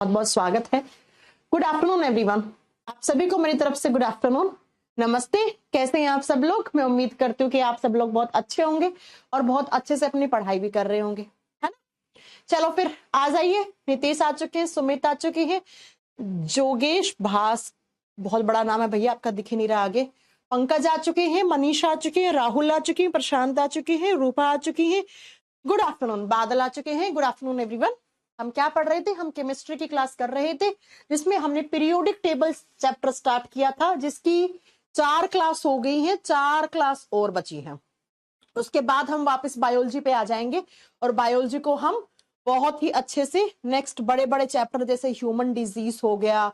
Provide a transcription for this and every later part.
बहुत बहुत स्वागत है। गुड आफ्टरनून एवरीवन, आप सभी को मेरी तरफ से गुड आफ्टरनून, नमस्ते। कैसे हैं आप सब लोग? मैं उम्मीद करती हूँ कि आप सब लोग बहुत अच्छे होंगे और बहुत अच्छे से अपनी पढ़ाई भी कर रहे होंगे, है ना। चलो फिर आ जाइए। नितेश आ चुके हैं, सुमित आ चुकी है, जोगेश भास, बहुत बड़ा नाम है भैया आपका, दिख ही नहीं रहा आगे। पंकज आ चुके हैं, मनीषा आ चुकी है, राहुल आ चुकी है, प्रशांत आ चुकी है, रूपा आ चुकी है। गुड आफ्टरनून, बादल आ चुके हैं। Good afternoon everyone. हम क्या पढ़ रहे थे? हम केमिस्ट्री की क्लास कर रहे थे, जिसमें हमने पीरियोडिक टेबल चैप्टर स्टार्ट किया था, जिसकी 4 क्लास हो गई हैं, 4 क्लास और बची हैं। उसके बाद हम वापस बायोलॉजी पे आ जाएंगे और बायोलॉजी को हम बहुत ही अच्छे से नेक्स्ट बड़े बड़े चैप्टर जैसे ह्यूमन डिजीज हो गया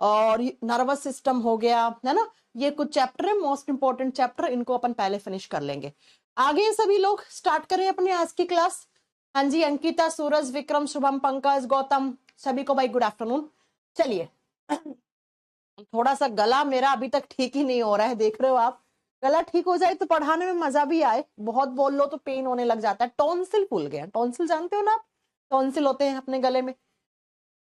और नर्वस सिस्टम हो गया, है ना, ये कुछ चैप्टर है मोस्ट इंपॉर्टेंट चैप्टर, इनको अपन पहले फिनिश कर लेंगे। आगे सभी लोग स्टार्ट करें अपनी आज की क्लास। हाँ जी, अंकिता, सूरज, विक्रम, शुभम, पंकज, गौतम, सभी को भाई गुड आफ्टरनून। चलिए, थोड़ा सा गला मेरा अभी तक ठीक ही नहीं हो रहा है, देख रहे हो आप। गला ठीक हो जाए तो पढ़ाने में मजा भी आए, बहुत बोल लो तो पेन होने लग जाता है। टॉन्सिल फूल गया, टॉन्सिल जानते हो ना आप, टॉन्सिल होते हैं अपने गले में।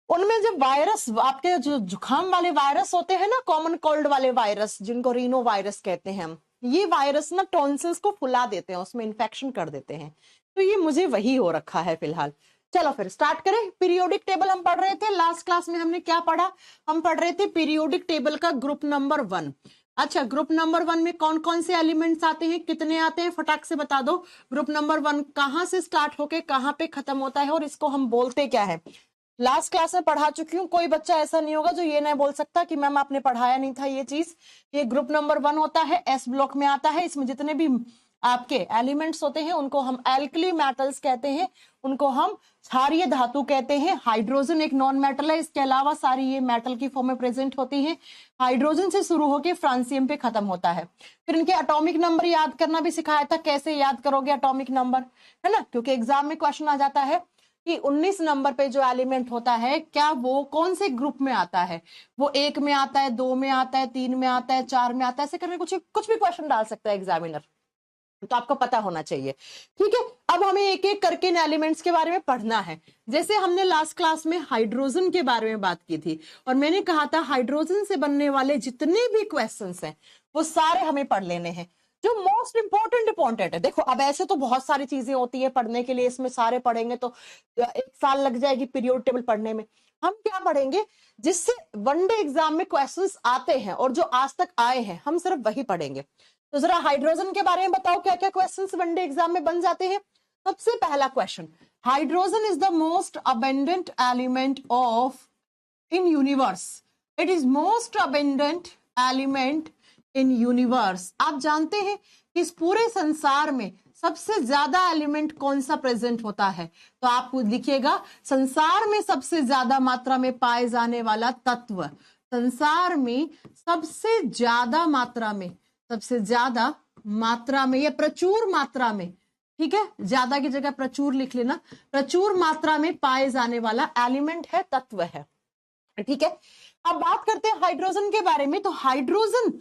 उनमें जब वायरस, आपके जो जुकाम वाले वायरस होते हैं ना, कॉमन कोल्ड वाले वायरस जिनको रीनो वायरस कहते हैं हम, ये वायरस ना टॉन्सिल्स को फुला देते हैं, उसमें इन्फेक्शन कर देते हैं। तो ये मुझे वही हो रखा है फिलहाल। चलो फिर स्टार्ट करें। पीरियोडिक टेबल हम पढ़ रहे थे, लास्ट क्लास में हमने क्या पढ़ा? हम पढ़ रहे थे पीरियोडिक टेबल का ग्रुप नंबर 1। अच्छा, ग्रुप नंबर 1 में कौन कौन से एलिमेंट्स आते हैं, कितने आते हैं, फटाक से बता दो। ग्रुप नंबर 1 कहां से स्टार्ट होके कहां पे खत्म होता है और इसको हम बोलते क्या है? लास्ट क्लास में पढ़ा चुकी हूँ, कोई बच्चा ऐसा नहीं होगा जो ये नहीं बोल सकता कि मैम आपने पढ़ाया नहीं था ये चीज। ये ग्रुप नंबर 1 होता है, एस ब्लॉक में आता है। इसमें जितने भी आपके एलिमेंट्स होते हैं उनको हम एल्कली मेटल्स कहते हैं, उनको हम क्षारीय धातु कहते हैं। हाइड्रोजन एक नॉन मेटल है, इसके अलावा सारी ये मेटल की फॉर्म में प्रेजेंट होती है। हाइड्रोजन से शुरू होकर फ्रांसियम पे खत्म होता है। फिर इनके एटॉमिक नंबर याद करना भी सिखाया था, कैसे याद करोगे एटॉमिक नंबर, है ना, क्योंकि एग्जाम में क्वेश्चन आ जाता है कि 19 नंबर पे जो एलिमेंट होता है क्या वो कौन से ग्रुप में आता है, वो 1 में आता है, 2 में आता है, 3 में आता है, 4 में आता है, ऐसे करके कुछ कुछ भी क्वेश्चन डाल सकता है एग्जामिनर, तो आपको पता होना चाहिए। ठीक है, अब हमें एक एक करके इन एलिमेंट्स के बारे में पढ़ना है। जैसे हमने लास्ट क्लास में हाइड्रोजन के बारे में बात की थी और मैंने कहा था हाइड्रोजन से बनने वाले जितने भी क्वेश्चंस हैं वो सारे हमें पढ़ लेने हैं, जो मोस्ट इंपॉर्टेंट है। देखो, अब ऐसे तो बहुत सारी चीजें होती है पढ़ने के लिए, इसमें सारे पढ़ेंगे तो 1 साल लग जाएगी पीरियोडिक टेबल पढ़ने में। हम क्या पढ़ेंगे जिससे वनडे एग्जाम में क्वेश्चंस आते हैं और जो आज तक आए हैं हम सिर्फ वही पढ़ेंगे। तो जरा हाइड्रोजन के बारे में बताओ, क्या क्या क्वेश्चंस वनडे एग्जाम में बन जाते हैं। सबसे पहला question, hydrogen is the most abundant element of in universe. It is most abundant element in universe. आप जानते हैं कि इस पूरे संसार में सबसे ज्यादा एलिमेंट कौन सा प्रेजेंट होता है? तो आप लिखिएगा संसार में सबसे ज्यादा मात्रा में पाए जाने वाला तत्व, संसार में सबसे ज्यादा मात्रा में, सबसे ज्यादा मात्रा में या प्रचुर मात्रा में, ठीक है, ज्यादा की जगह प्रचुर लिख लेना, प्रचुर मात्रा में पाए जाने वाला एलिमेंट है, तत्व है। ठीक है, अब बात करते हैं हाइड्रोजन के बारे में। तो हाइड्रोजन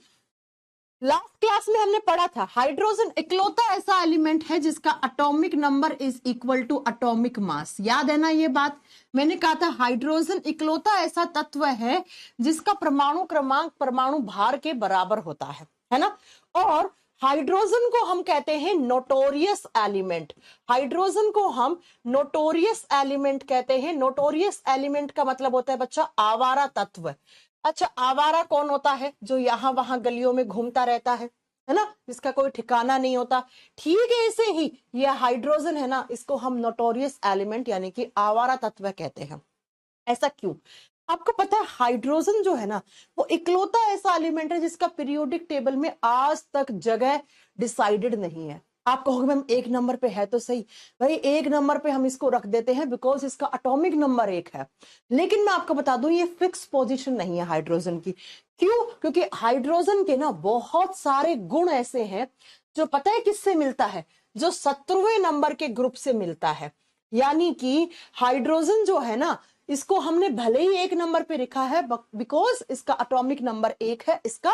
लास्ट क्लास में हमने पढ़ा था, हाइड्रोजन इकलौता ऐसा एलिमेंट है जिसका atomic number is equal to atomic mass. याद है ना ये बात? मैंने कहा था हाइड्रोजन इकलौता ऐसा तत्व है जिसका परमाणु क्रमांक परमाणु भार के बराबर होता है ना। और हाइड्रोजन को हम कहते हैं नोटोरियस एलिमेंट। हाइड्रोजन को हम नोटोरियस एलिमेंट कहते हैं। नोटोरियस एलिमेंट का मतलब होता है बच्चा आवारा तत्व। अच्छा, आवारा कौन होता है? जो यहां वहां गलियों में घूमता रहता है ना, जिसका कोई ठिकाना नहीं होता। ठीक है, ऐसे ही यह हाइड्रोजन है ना, इसको हम नोटोरियस एलिमेंट यानी कि आवारा तत्व कहते हैं। ऐसा क्यों? आपको पता है हाइड्रोजन जो है ना वो इकलौता ऐसा एलिमेंट है जिसका पीरियोडिक टेबल में आज तक जगह डिसाइडेड नहीं है। आप कहोगे मैम 1 नंबर पे है तो सही, भाई 1 नंबर पे हम इसको रख देते हैं बिकॉज इसका एटॉमिक नंबर 1 है, लेकिन मैं आपको बता दूं ये फिक्स पोजीशन नहीं है हाइड्रोजन की। क्यों? क्योंकि हाइड्रोजन के ना बहुत सारे गुण ऐसे हैं जो पता है किससे मिलता है, जो 17वें नंबर के ग्रुप से मिलता है। यानी कि हाइड्रोजन जो है ना, इसको हमने भले ही 1 नंबर पे लिखा है बिकॉज इसका एटॉमिक नंबर 1 है, इसका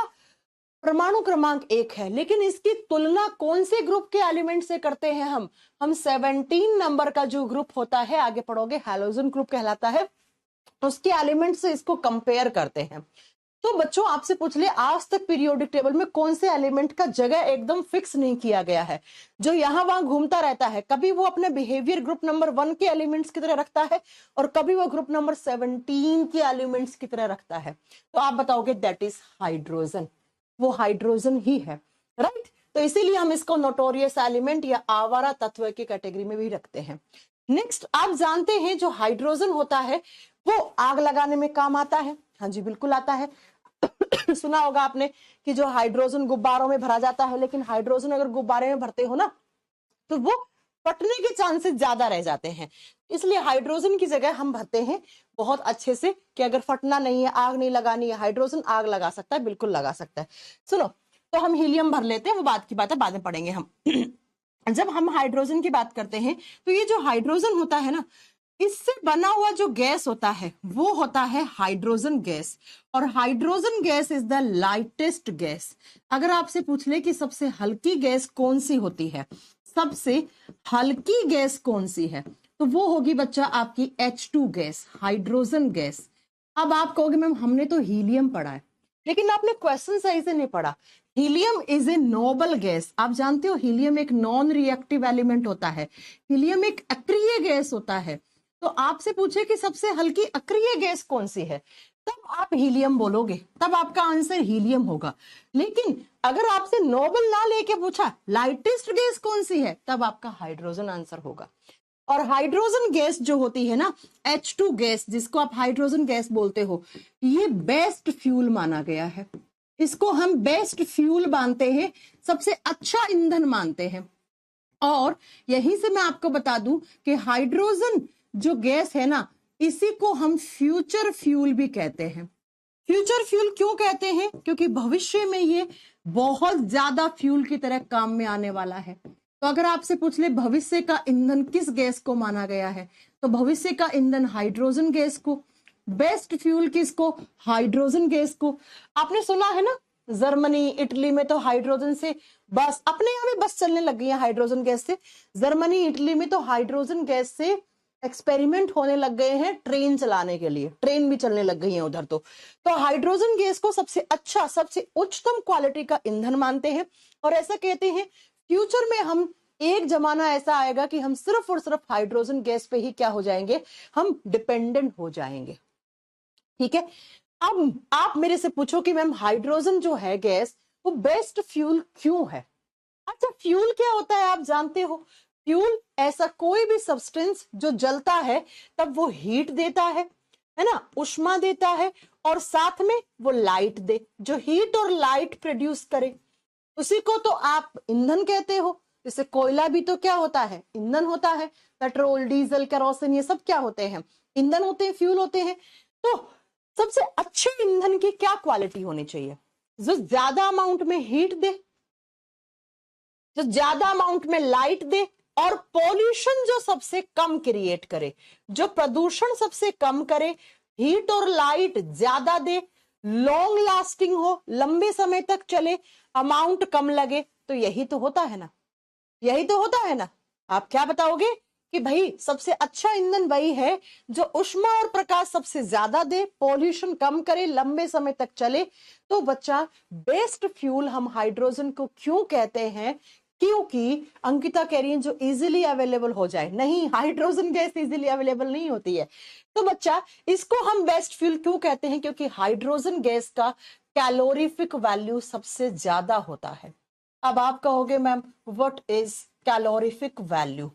परमाणु क्रमांक 1 है, लेकिन इसकी तुलना कौन से ग्रुप के एलिमेंट से करते हैं हम 17 नंबर का जो ग्रुप होता है, आगे पढ़ोगे, हैलोजन ग्रुप कहलाता है। उसके एलिमेंट से इसको कंपेयर करते हैं। तो बच्चों आपसे पूछ ले, आज तक पीरियोडिक टेबल में कौन से एलिमेंट का जगह एकदम फिक्स नहीं किया गया है, जो यहां वहां घूमता रहता है। कभी वो अपने बिहेवियर ग्रुप नंबर 1 के एलिमेंट्स की तरह रखता है और कभी वो ग्रुप नंबर 17 के एलिमेंट्स की तरह रखता है। तो आप बताओगे दैट इज हाइड्रोजन, वो हाइड्रोजन ही है, राइट। तो इसीलिए हम इसको नोटोरियस एलिमेंट या आवारा तत्व की कैटेगरी में भी रखते हैं। नेक्स्ट, आप जानते हैं जो हाइड्रोजन होता है वो आग लगाने में काम आता है। हाँ जी बिल्कुल आता है। सुना होगा आपने कि जो हाइड्रोजन गुब्बारों में भरा जाता है, लेकिन हाइड्रोजन अगर गुब्बारे में भरते हो ना तो वो फटने के चांसेस ज्यादा रह जाते हैं। इसलिए हाइड्रोजन की जगह हम भरते हैं बहुत अच्छे से कि अगर फटना नहीं है, आग नहीं लगानी है, हाइड्रोजन आग लगा सकता है, बिल्कुल लगा सकता है। सुनो, तो हम हीलियम भर लेते हैं, वो बात की बात है, बाद में पढ़ेंगे हम। जब हम हाइड्रोजन की बात करते हैं तो ये जो हाइड्रोजन होता है ना, इससे बना हुआ जो गैस होता है वो होता है हाइड्रोजन गैस। और hydrogen gas is the lightest gas. अगर आपसे पूछ ले कि सबसे हल्की गैस कौन सी होती है, सबसे हल्की गैस कौन सी है, तो वो होगी बच्चा आपकी H2 गैस, हाइड्रोजन गैस। अब आप कहोगे मैम हमने तो हीलियम पढ़ा है, लेकिन आपने क्वेश्चन सही से नहीं पढ़ा। Helium is a noble gas. आप जानते हो हीलियम एक नॉन रिएक्टिव एलिमेंट होता है, हीलियम एक अक्रिय गैस होता है। तो आपसे पूछे कि सबसे हल्की अक्रिय गैस कौन सी है, तब आप हीलियम बोलोगे, तब आपका आंसर हीलियम होगा। लेकिन अगर आपसे नोबल ना लेके पूछा लाइटेस्ट गैस कौन सी है, तब आपका हाइड्रोजन आंसर होगा। और हाइड्रोजन गैस जो होती है ना, H2 गैस, जिसको आप हाइड्रोजन गैस बोलते हो, ये बेस्ट फ्यूल माना गया है। इसको हम बेस्ट फ्यूल मानते हैं, सबसे अच्छा ईंधन मानते हैं। और यहीं से मैं आपको बता दूं कि हाइड्रोजन जो गैस है ना, इसी को हम फ्यूचर फ्यूल भी कहते हैं। फ्यूचर फ्यूल क्यों कहते हैं? क्योंकि भविष्य में ये बहुत ज्यादा फ्यूल की तरह काम में आने वाला है। तो अगर आपसे पूछ ले भविष्य का ईंधन किस गैस को माना गया है, तो भविष्य का ईंधन हाइड्रोजन गैस को, बेस्ट फ्यूल किसको, हाइड्रोजन गैस को। आपने सुना है ना, जर्मनी इटली में तो हाइड्रोजन से बस अपने यहाँ भी बस चलने लग गई है हाइड्रोजन गैस से। जर्मनी इटली में तो हाइड्रोजन गैस से एक्सपेरिमेंट होने लग गए हैं, ट्रेन चलाने के लिए ट्रेन भी चलने लग गई है उधर। तो हाइड्रोजन गैस को सबसे अच्छा, सबसे उच्चतम क्वालिटी का ईंधन मानते हैं। और ऐसा कहते हैं फ्यूचर में हम एक जमाना ऐसा आएगा कि हम सिर्फ और सिर्फ हाइड्रोजन गैस पे ही क्या हो जाएंगे, हम डिपेंडेंट हो जाएंगे। ठीक है। अब आप मेरे से पूछो कि मैम हाइड्रोजन जो है गैस, वो बेस्ट फ्यूल क्यों है? अच्छा, फ्यूल क्या होता है आप जानते हो? फ्यूल ऐसा कोई भी सब्सटेंस जो जलता है तब वो हीट देता है ना, उष्मा देता है, और साथ में वो लाइट दे। जो हीट और लाइट प्रोड्यूस करे उसी को तो आप ईंधन कहते हो। जैसे कोयला भी तो क्या होता है, ईंधन होता है। पेट्रोल, डीजल, केरोसिन, ये सब क्या होते हैं, ईंधन होते हैं, फ्यूल होते हैं। तो सबसे अच्छे ईंधन की क्या क्वालिटी होनी चाहिए? जो ज्यादा अमाउंट में हीट दे, जो ज्यादा अमाउंट में लाइट दे, और पॉल्यूशन जो सबसे कम क्रिएट करे, जो प्रदूषण सबसे कम करे, हीट और लाइट ज्यादा दे, लॉन्ग लास्टिंग हो, लंबे समय तक चले, अमाउंट कम लगे। तो यही तो होता है ना, यही तो होता है ना। आप क्या बताओगे कि भाई सबसे अच्छा ईंधन वही है जो उष्मा और प्रकाश सबसे ज्यादा दे, पॉल्यूशन कम करे, लंबे समय तक चले। तो बच्चा बेस्ट फ्यूल हम हाइड्रोजन को क्यों कहते हैं? क्योंकि अंकिता कह रही है जो इजीली अवेलेबल हो जाए। नहीं, हाइड्रोजन गैस इजीली अवेलेबल नहीं होती है। तो बच्चा इसको हम बेस्ट फ्यूल क्यों कहते हैं? क्योंकि हाइड्रोजन गैस का कैलोरीफिक वैल्यू सबसे ज्यादा होता है। अब आप कहोगे ma'am what is calorific value?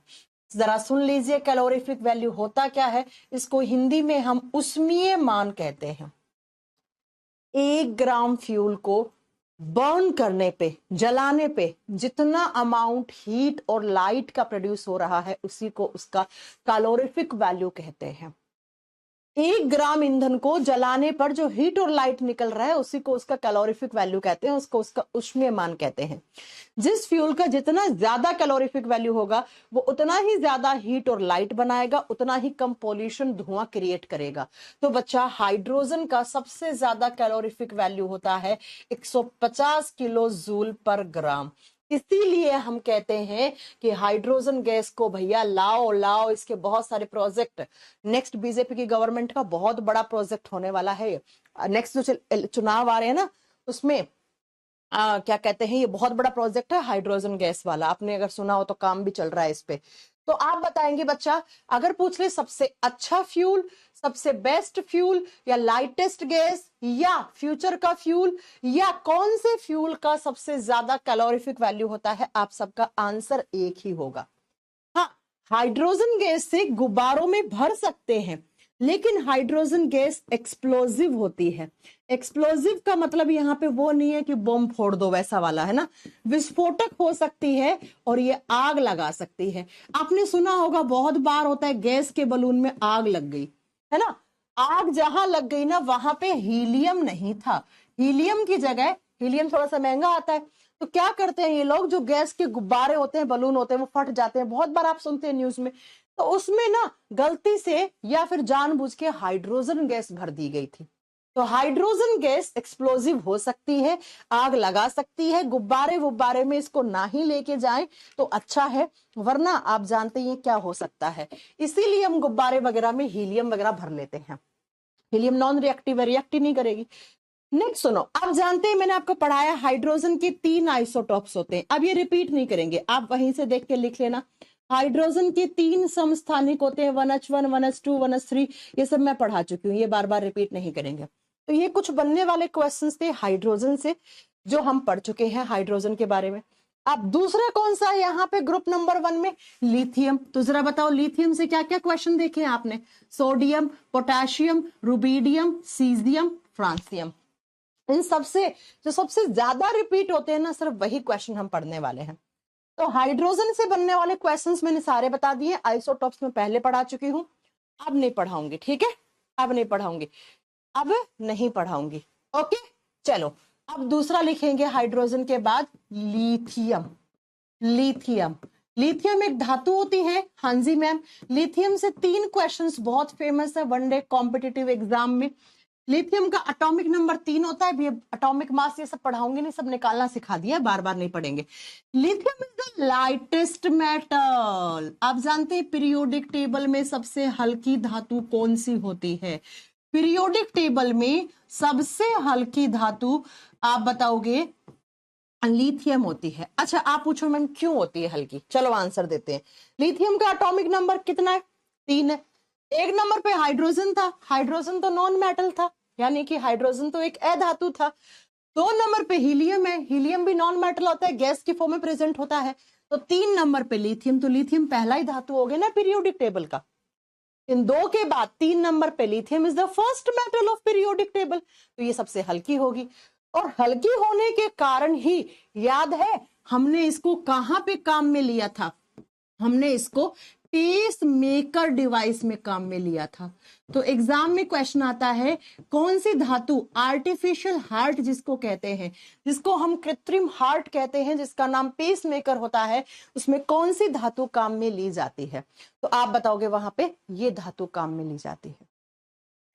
जरा सुन लीजिए, कैलोरीफिक वैल्यू होता क्या है। इसको हिंदी में हम उष्मीय मान कहते हैं। 1 ग्राम फ्यूल को बर्न करने पे, जलाने पे जितना अमाउंट हीट और लाइट का प्रोड्यूस हो रहा है उसी को उसका कैलोरीफिक वैल्यू कहते हैं। 1 ग्राम ईंधन को जलाने पर जो हीट और लाइट निकल रहा है उसी को उसका कैलोरीफिक वैल्यू कहते हैं, उसको उसका उष्मीय मान कहते हैं। जिस फ्यूल का जितना ज्यादा कैलोरीफिक वैल्यू होगा वो उतना ही ज्यादा हीट और लाइट बनाएगा, उतना ही कम पॉल्यूशन, धुआं क्रिएट करेगा। तो बच्चा हाइड्रोजन का सबसे ज्यादा कैलोरीफिक वैल्यू होता है 150 किलो जूल पर ग्राम। इसीलिए हम कहते हैं कि हाइड्रोजन गैस को भैया लाओ लाओ, इसके बहुत सारे प्रोजेक्ट, नेक्स्ट बीजेपी की गवर्नमेंट का बहुत बड़ा प्रोजेक्ट होने वाला है। नेक्स्ट जो चुनाव आ रहे हैं ना, उसमें क्या कहते हैं, ये बहुत बड़ा प्रोजेक्ट है हाइड्रोजन गैस वाला, आपने अगर सुना हो तो काम भी चल रहा है इस पे। तो आप बताएंगे बच्चा, अगर पूछ ले सबसे अच्छा फ्यूल, सबसे बेस्ट फ्यूल, या लाइटेस्ट गैस, या फ्यूचर का फ्यूल, या कौन से फ्यूल का सबसे ज्यादा कैलोरीफिक वैल्यू होता है, आप सबका आंसर एक ही होगा। हाँ, हाइड्रोजन गैस से गुब्बारों में भर सकते हैं, लेकिन हाइड्रोजन गैस एक्सप्लोजिव होती है। एक्सप्लोजिव का मतलब यहाँ पे वो नहीं है कि बम फोड़ दो वैसा वाला, है ना, विस्फोटक हो सकती है और ये आग लगा सकती है। आपने सुना होगा बहुत बार होता है, गैस के बलून में आग लग गई, है ना, आग जहां लग गई ना वहां पे हीलियम नहीं था, हीलियम की जगह, हीलियम थोड़ा सा महंगा आता है, तो क्या करते हैं ये लोग, जो गैस के गुब्बारे होते हैं, बलून होते हैं, वो फट जाते हैं, बहुत बार आप सुनते हैं न्यूज में, तो उसमें ना गलती से या फिर जानबूझ के हाइड्रोजन गैस भर दी गई थी। तो हाइड्रोजन गैस एक्सप्लोजिव हो सकती है, आग लगा सकती है, गुब्बारे में इसको ना ही लेके जाएं तो अच्छा है, वरना आप जानते हैं क्या हो सकता है। इसीलिए हम गुब्बारे वगैरह में हीलियम वगैरह भर लेते हैं। हीलियम नॉन रिएक्टिव है, रिएक्ट ही नहीं करेगी। नेक्स्ट सुनो, आप जानते हैं मैंने आपको पढ़ाया हाइड्रोजन के 3 आइसोटॉप्स होते हैं, अब ये रिपीट नहीं करेंगे, आप वहीं से देख के लिख लेना। हाइड्रोजन के 3 समस्थानिक होते हैं, 1H1, 1H2, 1H3, ये सब मैं पढ़ा चुकी हूँ, ये बार बार रिपीट नहीं करेंगे। तो ये कुछ बनने वाले क्वेश्चंस थे हाइड्रोजन से, जो हम पढ़ चुके हैं हाइड्रोजन के बारे में। अब दूसरा कौन सा है यहाँ पे ग्रुप नंबर 1 में, लिथियम। तो जरा बताओ लिथियम से क्या क्या क्वेश्चन देखे हैं आपने, sodium, potassium, rubidium, caesium, francium, इन सबसे जो सबसे ज्यादा रिपीट होते हैं ना, सिर्फ वही क्वेश्चन हम पढ़ने वाले हैं। तो हाइड्रोजन से बनने वाले क्वेश्चंस मैंने सारे बता दिए, आइसोटॉप्स में पहले पढ़ा चुकी हूं, अब नहीं पढ़ाऊंगी, ठीक है, अब नहीं पढ़ाऊंगी, अब नहीं पढ़ाऊंगी, ओके। चलो अब दूसरा लिखेंगे हाइड्रोजन के बाद, लिथियम। लिथियम, लिथियम एक धातु होती है, हाँ जी मैम। लिथियम से 3 क्वेश्चंस बहुत फेमस है वनडे कॉम्पिटिटिव एग्जाम में। लिथियम का एटॉमिक नंबर 3 होता है, भी एटॉमिक मास ये सब पढ़ाऊंगी नहीं, सब निकालना सिखा दिया, बार बार नहीं पढ़ेंगे। Lithium is the lightest metal. आप जानते हैं पीरियोडिक टेबल में सबसे हल्की धातु कौन सी होती है, पीरियोडिक टेबल में सबसे हल्की धातु आप बताओगे लिथियम होती है। अच्छा आप पूछो मैम क्यों होती है हल्की, चलो आंसर देते हैं। लिथियम का एटॉमिक नंबर कितना है, 3 है। 1 नंबर पे हाइड्रोजन था, हाइड्रोजन तो नॉन मेटल था, यानी कि हाइड्रोजन तो एक अधातु था। 2 नंबर पे हीलियम है, हीलियम भी नॉन मेटल होता है, गैस की फॉर्म में प्रेजेंट होता है। तो 3 नंबर पे लिथियम, तो लिथियम पहला ही धातु हो गया ना पीरियोडिक टेबल का। इन 2 के बाद 3 नंबर पे lithium is the first metal of periodic table, तो ये सबसे हल्की होगी। और हल्की होने के कारण ही, याद है हमने इसको कहां पे काम में लिया था, हमने इसको पेस मेकर डिवाइस में काम में लिया था। तो एग्जाम में क्वेश्चन आता है कौन सी धातु, आर्टिफिशियल हार्ट जिसको कहते हैं, जिसको हम कृत्रिम हार्ट कहते हैं, जिसका नाम पेस मेकर होता है, उसमें कौन सी धातु काम में ली जाती है, तो आप बताओगे वहां पे ये धातु काम में ली जाती है।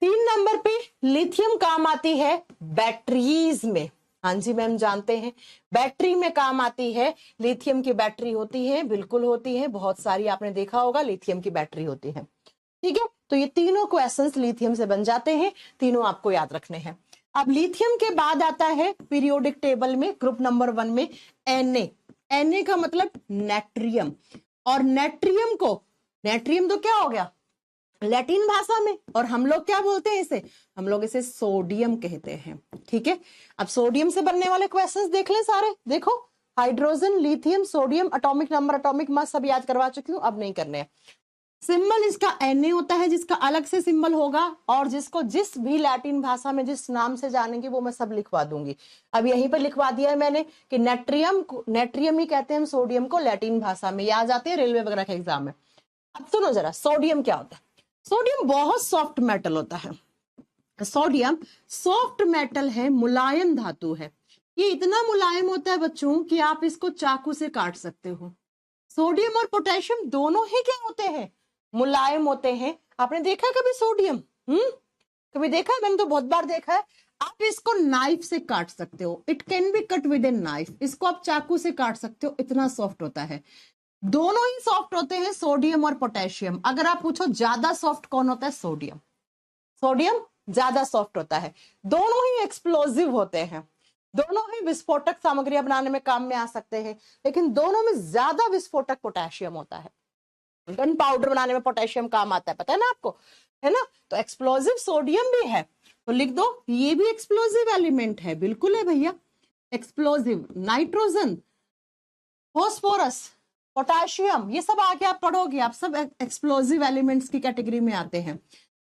3 नंबर पे लिथियम काम आती है बैटरीज में, हाँ जी मैम जानते हैं बैटरी में काम आती है, लिथियम की बैटरी होती है, बिल्कुल होती है, बहुत सारी आपने देखा होगा लिथियम की बैटरी होती है, ठीक है। तो ये तीनों क्वेश्चंस लिथियम से बन जाते हैं, तीनों आपको याद रखने हैं। अब लिथियम के बाद आता है पीरियोडिक टेबल में ग्रुप नंबर 1 में Na। Na का मतलब नेट्रियम, और नेट्रियम को, नेट्रियम तो क्या हो गया लैटिन भाषा में, और हम लोग क्या बोलते हैं इसे, हम लोग इसे सोडियम कहते हैं, ठीक है। अब सोडियम से बनने वाले क्वेश्चंस देख लें सारे, देखो hydrogen, lithium, sodium, atomic number, atomic mass सब याद करवा चुकी हूँ, अब नहीं करने हैं। सिंबल इसका Na होता है, जिसका अलग से सिंबल होगा, और जिसको जिस भी लैटिन भाषा में जिस नाम से जानेंगे वो मैं सब लिखवा दूंगी। अब यहीं पर लिखवा दिया है मैंने कि नेट्रियम ही कहते हैं हम सोडियम को लैटिन भाषा में, याद आते हैं रेलवे वगैरह के एग्जाम में। अब सुनो जरा सोडियम क्या होता है। सोडियम बहुत सॉफ्ट मेटल होता है, सोडियम सॉफ्ट मेटल है, मुलायम धातु है। ये इतना मुलायम होता है बच्चों कि आप इसको चाकू से काट सकते हो। सोडियम और पोटेशियम दोनों ही क्या होते हैं, मुलायम होते हैं। आपने देखा कभी सोडियम, कभी देखा है? मैंने तो बहुत बार देखा है। आप इसको नाइफ से काट सकते हो, it can be cut with a knife. इसको आप चाकू से काट सकते हो, इतना सॉफ्ट होता है। दोनों ही सॉफ्ट होते हैं, सोडियम और पोटेशियम। अगर आप पूछो ज्यादा सॉफ्ट कौन होता है, सोडियम। सोडियम ज्यादा सॉफ्ट होता है। दोनों ही एक्सप्लोजिव होते हैं, दोनों ही विस्फोटक सामग्रियां बनाने में काम में आ सकते हैं, लेकिन दोनों में ज्यादा विस्फोटक पोटेशियम होता है। गन पाउडर बनाने में पोटेशियम काम आता है, पता है ना आपको, है ना। तो एक्सप्लोजिव सोडियम भी है, तो लिख दो ये भी एक्सप्लोजिव एलिमेंट है। बिल्कुल है भैया, एक्सप्लोजिव। नाइट्रोजन, फॉस्फोरस, पोटेशियम, ये सब आगे आप पढ़ोगे, आप सब एक्सप्लोजिव एलिमेंट्स की कैटेगरी में आते हैं।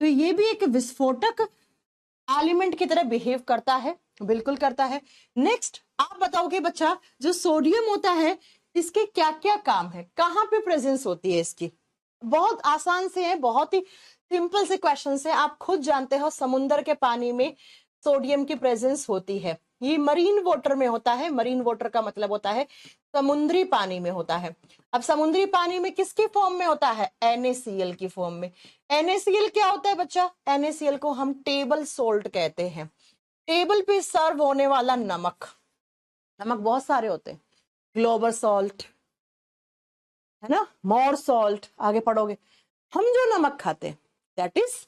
तो ये भी एक विस्फोटक एलिमेंट की तरह बिहेव करता है, बिल्कुल करता है। नेक्स्ट आप बताओगे बच्चा, जो सोडियम होता है इसके क्या क्या काम है, कहाँ पे प्रेजेंस होती है इसकी? बहुत आसान से है, बहुत ही सिंपल से क्वेश्चन है, आप खुद जानते हो। समुद्र के पानी में सोडियम की प्रेजेंस होती है, ये मरीन वाटर में होता है। मरीन वाटर का मतलब होता है समुद्री पानी में होता है। अब समुद्री पानी में किसकी फॉर्म में होता है? NaCl की फॉर्म में। NaCl क्या होता है बच्चा? NaCl को हम टेबल सोल्ट कहते हैं, टेबल पे सर्व होने वाला नमक। नमक बहुत सारे होते हैं, ग्लोबल सॉल्ट, है ना, मोर सॉल्ट, आगे पढ़ोगे। हम जो नमक खाते हैं that is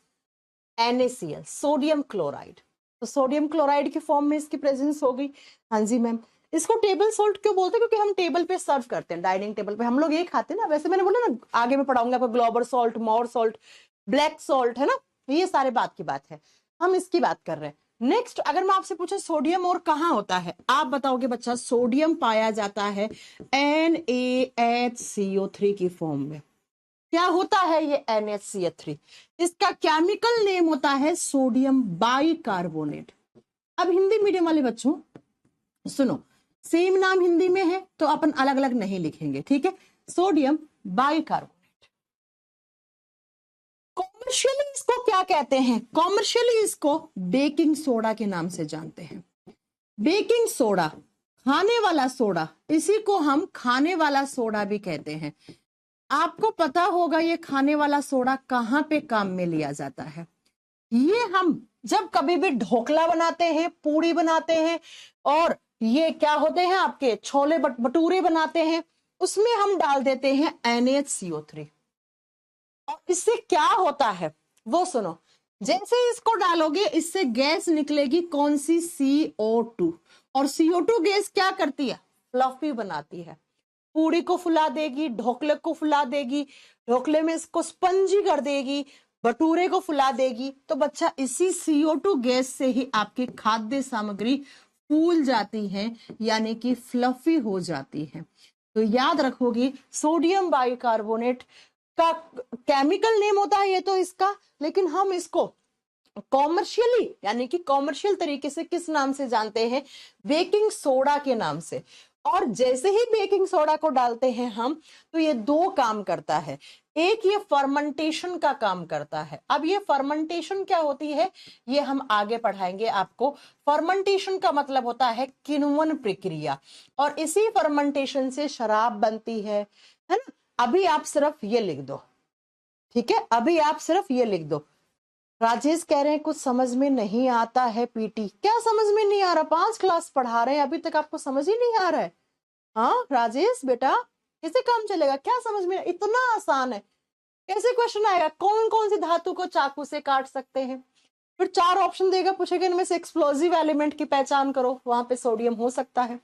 NaCl, sodium chloride. तो सोडियम क्लोराइड की फॉर्म में इसकी प्रेजेंस हो गई। हाँ जी मैम। इसको टेबल सॉल्ट क्यों बोलते हैं? क्योंकि हम टेबल पे सर्व करते हैं, डाइनिंग टेबल पे हम लोग ये खाते हैं ना। वैसे मैंने बोला ना, आगे में पढ़ाऊंगा आपको, ग्लोबल सॉल्ट, मोर सॉल्ट, ब्लैक सॉल्ट, है ना, ये सारे बात की बात है, हम इसकी बात कर रहे हैं। नेक्स्ट अगर मैं आपसे पूछूं सोडियम और कहाँ होता है, आप बताओगे बच्चा सोडियम पाया जाता है NaHCO3 की फॉर्म में। क्या होता है ये NaCl3? इसका केमिकल नेम होता है सोडियम बाइकार्बोनेट। अब हिंदी मीडियम वाले बच्चों सुनो, सेम नाम हिंदी में है तो अपन अलग अलग नहीं लिखेंगे, ठीक है। Sodium bicarbonate. कॉमर्शियली इसको क्या कहते हैं? कॉमर्शियली इसको बेकिंग सोडा के नाम से जानते हैं। बेकिंग सोडा, खाने वाला सोडा, इसी को हम खाने वाला सोडा भी कहते हैं। आपको पता होगा ये खाने वाला सोडा कहाँ पे काम में लिया जाता है? ये हम जब कभी भी ढोकला बनाते हैं, पूड़ी बनाते हैं, और ये क्या होते हैं आपके छोले भटूरे बनाते हैं, उसमें हम डाल देते हैं NaCO3। और इससे क्या होता है वो सुनो। जैसे इसको डालोगे इससे गैस निकलेगी, कौन सी? CO2। और CO2 गैस क्या करती है? फ्लफी बनाती है, पूड़ी को फुला देगी, ढोकले को फुला देगी, ढोकले में इसको स्पंजी कर देगी, भटूरे को फुला देगी। तो बच्चा इसी CO2 गैस से ही आपकी खाद्य सामग्री फूल जाती है, यानी कि फ्लफी हो जाती है। तो याद रखोगे सोडियम बाइकार्बोनेट का केमिकल नेम होता है ये तो इसका, लेकिन हम इसको कॉमर्शियली यानी कि कॉमर्शियल तरीके से किस नाम से जानते हैं? बेकिंग सोडा के नाम से। और जैसे ही बेकिंग सोडा को डालते हैं हम, तो ये दो काम करता है। एक ये फर्मेंटेशन का काम करता है। अब ये फर्मेंटेशन क्या होती है ये हम आगे पढ़ाएंगे आपको। फर्मेंटेशन का मतलब होता है किण्वन प्रक्रिया, और इसी फर्मेंटेशन से शराब बनती है ना। अभी आप सिर्फ ये लिख दो, ठीक है, अभी आप सिर्फ ये लिख दो। राजेश कह रहे हैं कुछ समझ में नहीं आता है पीटी। क्या समझ में नहीं आ रहा? 5 क्लास पढ़ा रहे हैं, अभी तक आपको समझ ही नहीं आ रहा है? हाँ राजेश बेटा, कैसे काम चलेगा? क्या समझ में? इतना आसान है, कैसे क्वेश्चन आएगा? कौन कौन सी धातु को चाकू से काट सकते हैं? फिर 4 ऑप्शन देगा, पूछेगा इनमें से एक्सप्लोजिव एलिमेंट की पहचान करो, वहां पे सोडियम हो सकता है।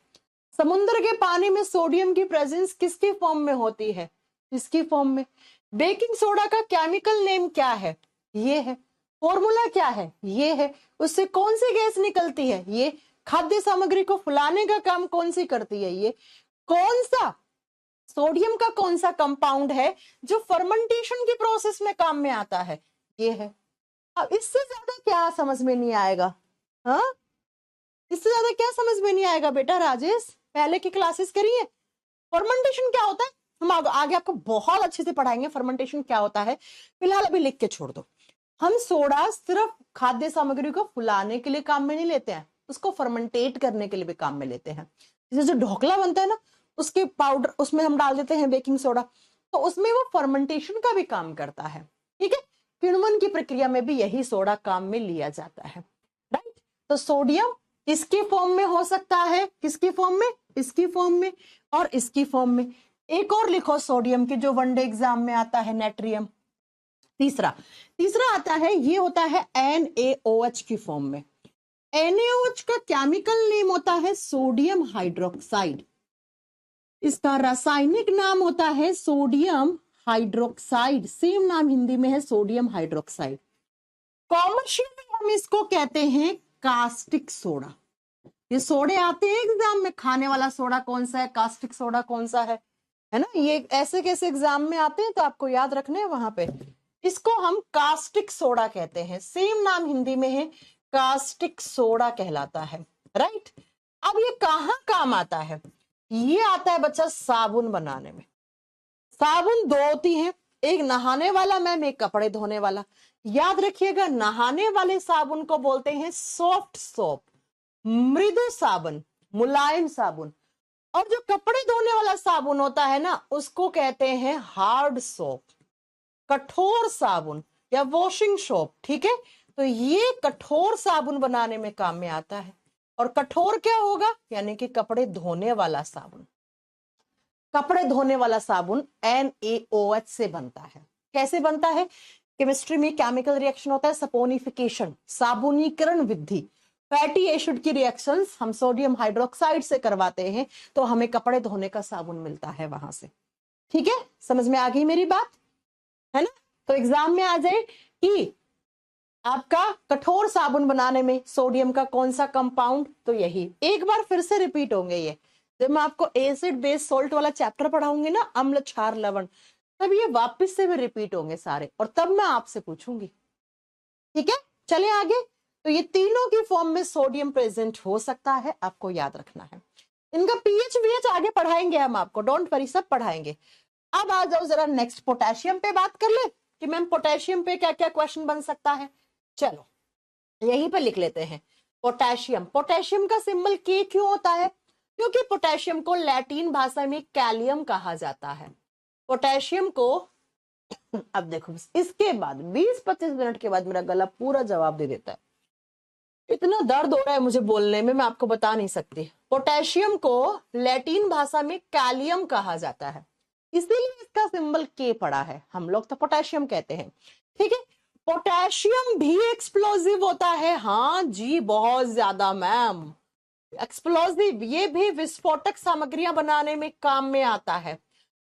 समुद्र के पानी में सोडियम की प्रेजेंस किसकी फॉर्म में होती है? इसकी फॉर्म में। बेकिंग सोडा का केमिकल नेम क्या है? ये है। फॉर्मूला क्या है? ये है। उससे कौन सी गैस निकलती है? ये। खाद्य सामग्री को फुलाने का काम कौन सी करती है? ये। कौन सा सोडियम का कौन सा कंपाउंड है जो फर्मेंटेशन की प्रोसेस में काम में आता है? ये है। अब इससे ज्यादा क्या समझ में नहीं आएगा? हाँ, इससे ज्यादा क्या समझ में नहीं आएगा बेटा? राजेश पहले की क्लासेस करिए। फर्मेंटेशन क्या होता है हम आगे आपको बहुत अच्छे से पढ़ाएंगे, फर्मेंटेशन क्या होता है। फिलहाल अभी लिख के छोड़ दो। हम सोडा सिर्फ खाद्य सामग्री को फुलाने के लिए काम में नहीं लेते हैं, उसको फर्मेंटेट करने के लिए भी काम में लेते हैं। जैसे जो ढोकला बनता है ना, उसके पाउडर उसमें हम डाल देते हैं बेकिंग सोडा, तो उसमें वो फर्मेंटेशन का भी काम करता है, ठीक है। किण्वन की प्रक्रिया में भी यही सोडा काम में लिया जाता है, राइट। तो सोडियम इसके फॉर्म में हो सकता है, किसकी फॉर्म में, इसकी फॉर्म में और इसकी फॉर्म में। एक और लिखो सोडियम के जो वनडे एग्जाम में आता है, नेट्रियम। तीसरा आता है, ये होता है NaOH की फॉर्म में। NaOH का केमिकल नेम होता है सोडियम हाइड्रोक्साइड, इसका रासायनिक नाम होता है सोडियम हाइड्रोक्साइड, सेम नाम हिंदी में है सोडियम हाइड्रोक्साइड। कॉमर्शियली हम इसको कहते हैं कास्टिक सोडा। ये सोडे आते हैं एग्जाम में, खाने वाला सोडा कौन सा है, कास्टिक सोडा कौन सा है ना, ये ऐसे कैसे एग्जाम में आते हैं, तो आपको याद रखने हैं वहां पे। इसको हम कास्टिक सोडा कहते हैं, सेम नाम हिंदी में है कास्टिक सोडा कहलाता है, राइट। अब ये कहाँ काम आता है, ये आता है बच्चा साबुन बनाने में। साबुन दो होती हैं, एक नहाने वाला मैम, एक कपड़े धोने वाला। याद रखिएगा, नहाने वाले साबुन को बोलते हैं सॉफ्ट सोप, मृदु साबुन, मुलायम साबुन। और जो कपड़े धोने वाला साबुन होता है ना, उसको कहते हैं हार्ड सोप, कठोर साबुन या वॉशिंग सोप, ठीक है। तो ये कठोर साबुन बनाने में काम में आता है। और कठोर क्या होगा, यानी कि कपड़े धोने वाला साबुन। कपड़े धोने वाला साबुन NaOH से बनता है। कैसे बनता है, केमिस्ट्री में केमिकल रिएक्शन होता है सपोनिफिकेशन, साबुनीकरण विधि। फैटी एसिड की रिएक्शंस हम सोडियम हाइड्रोक्साइड से करवाते हैं, तो हमें कपड़े धोने का साबुन मिलता है वहां से, ठीक है। समझ में आ गई मेरी बात, है ना। तो एग्जाम में आ जाए कि आपका कठोर साबुन बनाने में सोडियम का कौन सा कंपाउंड, तो यही। एक बार फिर से रिपीट होंगे ये, जब मैं आपको एसिड बेस सोल्ट वाला चैप्टर पढ़ाऊंगी ना, अम्ल क्षार लवण, तब ये वापस से भी रिपीट होंगे सारे, और तब मैं आपसे पूछूंगी, ठीक है। चले आगे। तो ये तीनों की फॉर्म में सोडियम प्रेजेंट हो सकता है, आपको याद रखना है। इनका पीएच वीएच आगे पढ़ाएंगे हम आपको, डोंट वरी, सब पढ़ाएंगे। अब आ जाओ जरा नेक्स्ट पोटेशियम पे बात कर ले कि मैम पोटेशियम पे क्या क्या क्वेश्चन बन सकता है। चलो यहीं पे लिख लेते हैं पोटेशियम। पोटेशियम का सिंबल के क्यों होता है, क्योंकि पोटेशियम को लैटिन भाषा में कैलियम कहा जाता है। पोटेशियम को अब देखो, इसके बाद 20-25 मिनट के बाद मेरा गला पूरा जवाब दे देता है, इतना दर्द हो रहा है मुझे बोलने में, मैं आपको बता नहीं सकती। पोटेशियम को लैटिन भाषा में कैलियम कहा जाता है, इसीलिए इसका सिंबल के पड़ा है, हम लोग तो पोटेशियम कहते हैं, ठीक है। पोटेशियम भी एक्सप्लोजिव होता है, हाँ जी बहुत ज्यादा मैम, एक्सप्लोजिव, ये भी विस्फोटक सामग्रियां बनाने में काम में आता है।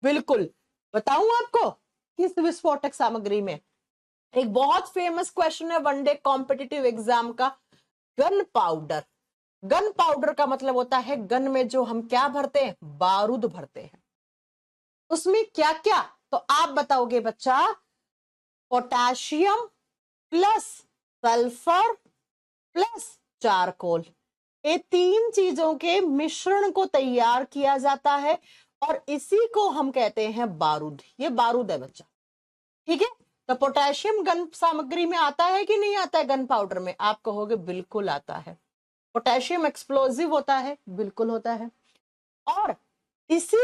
बिल्कुल, बताऊं आपको किस विस्फोटक सामग्री में। एक बहुत फेमस क्वेश्चन है वनडे कॉम्पिटिटिव एग्जाम का, गन पाउडर। गन पाउडर का मतलब होता है गन में जो हम क्या भरते हैं, बारूद भरते हैं। उसमें क्या क्या, तो आप बताओगे बच्चा, potassium plus sulphur plus charcoal, ये तीन चीजों के मिश्रण को तैयार किया जाता है और इसी को हम कहते हैं बारूद। ये बारूद है बच्चा, ठीक है। तो पोटेशियम गन सामग्री में आता है कि नहीं आता है, गन पाउडर में, आप कहोगे बिल्कुल आता है। पोटेशियम एक्सप्लोजिव होता है, बिल्कुल होता है। और इसी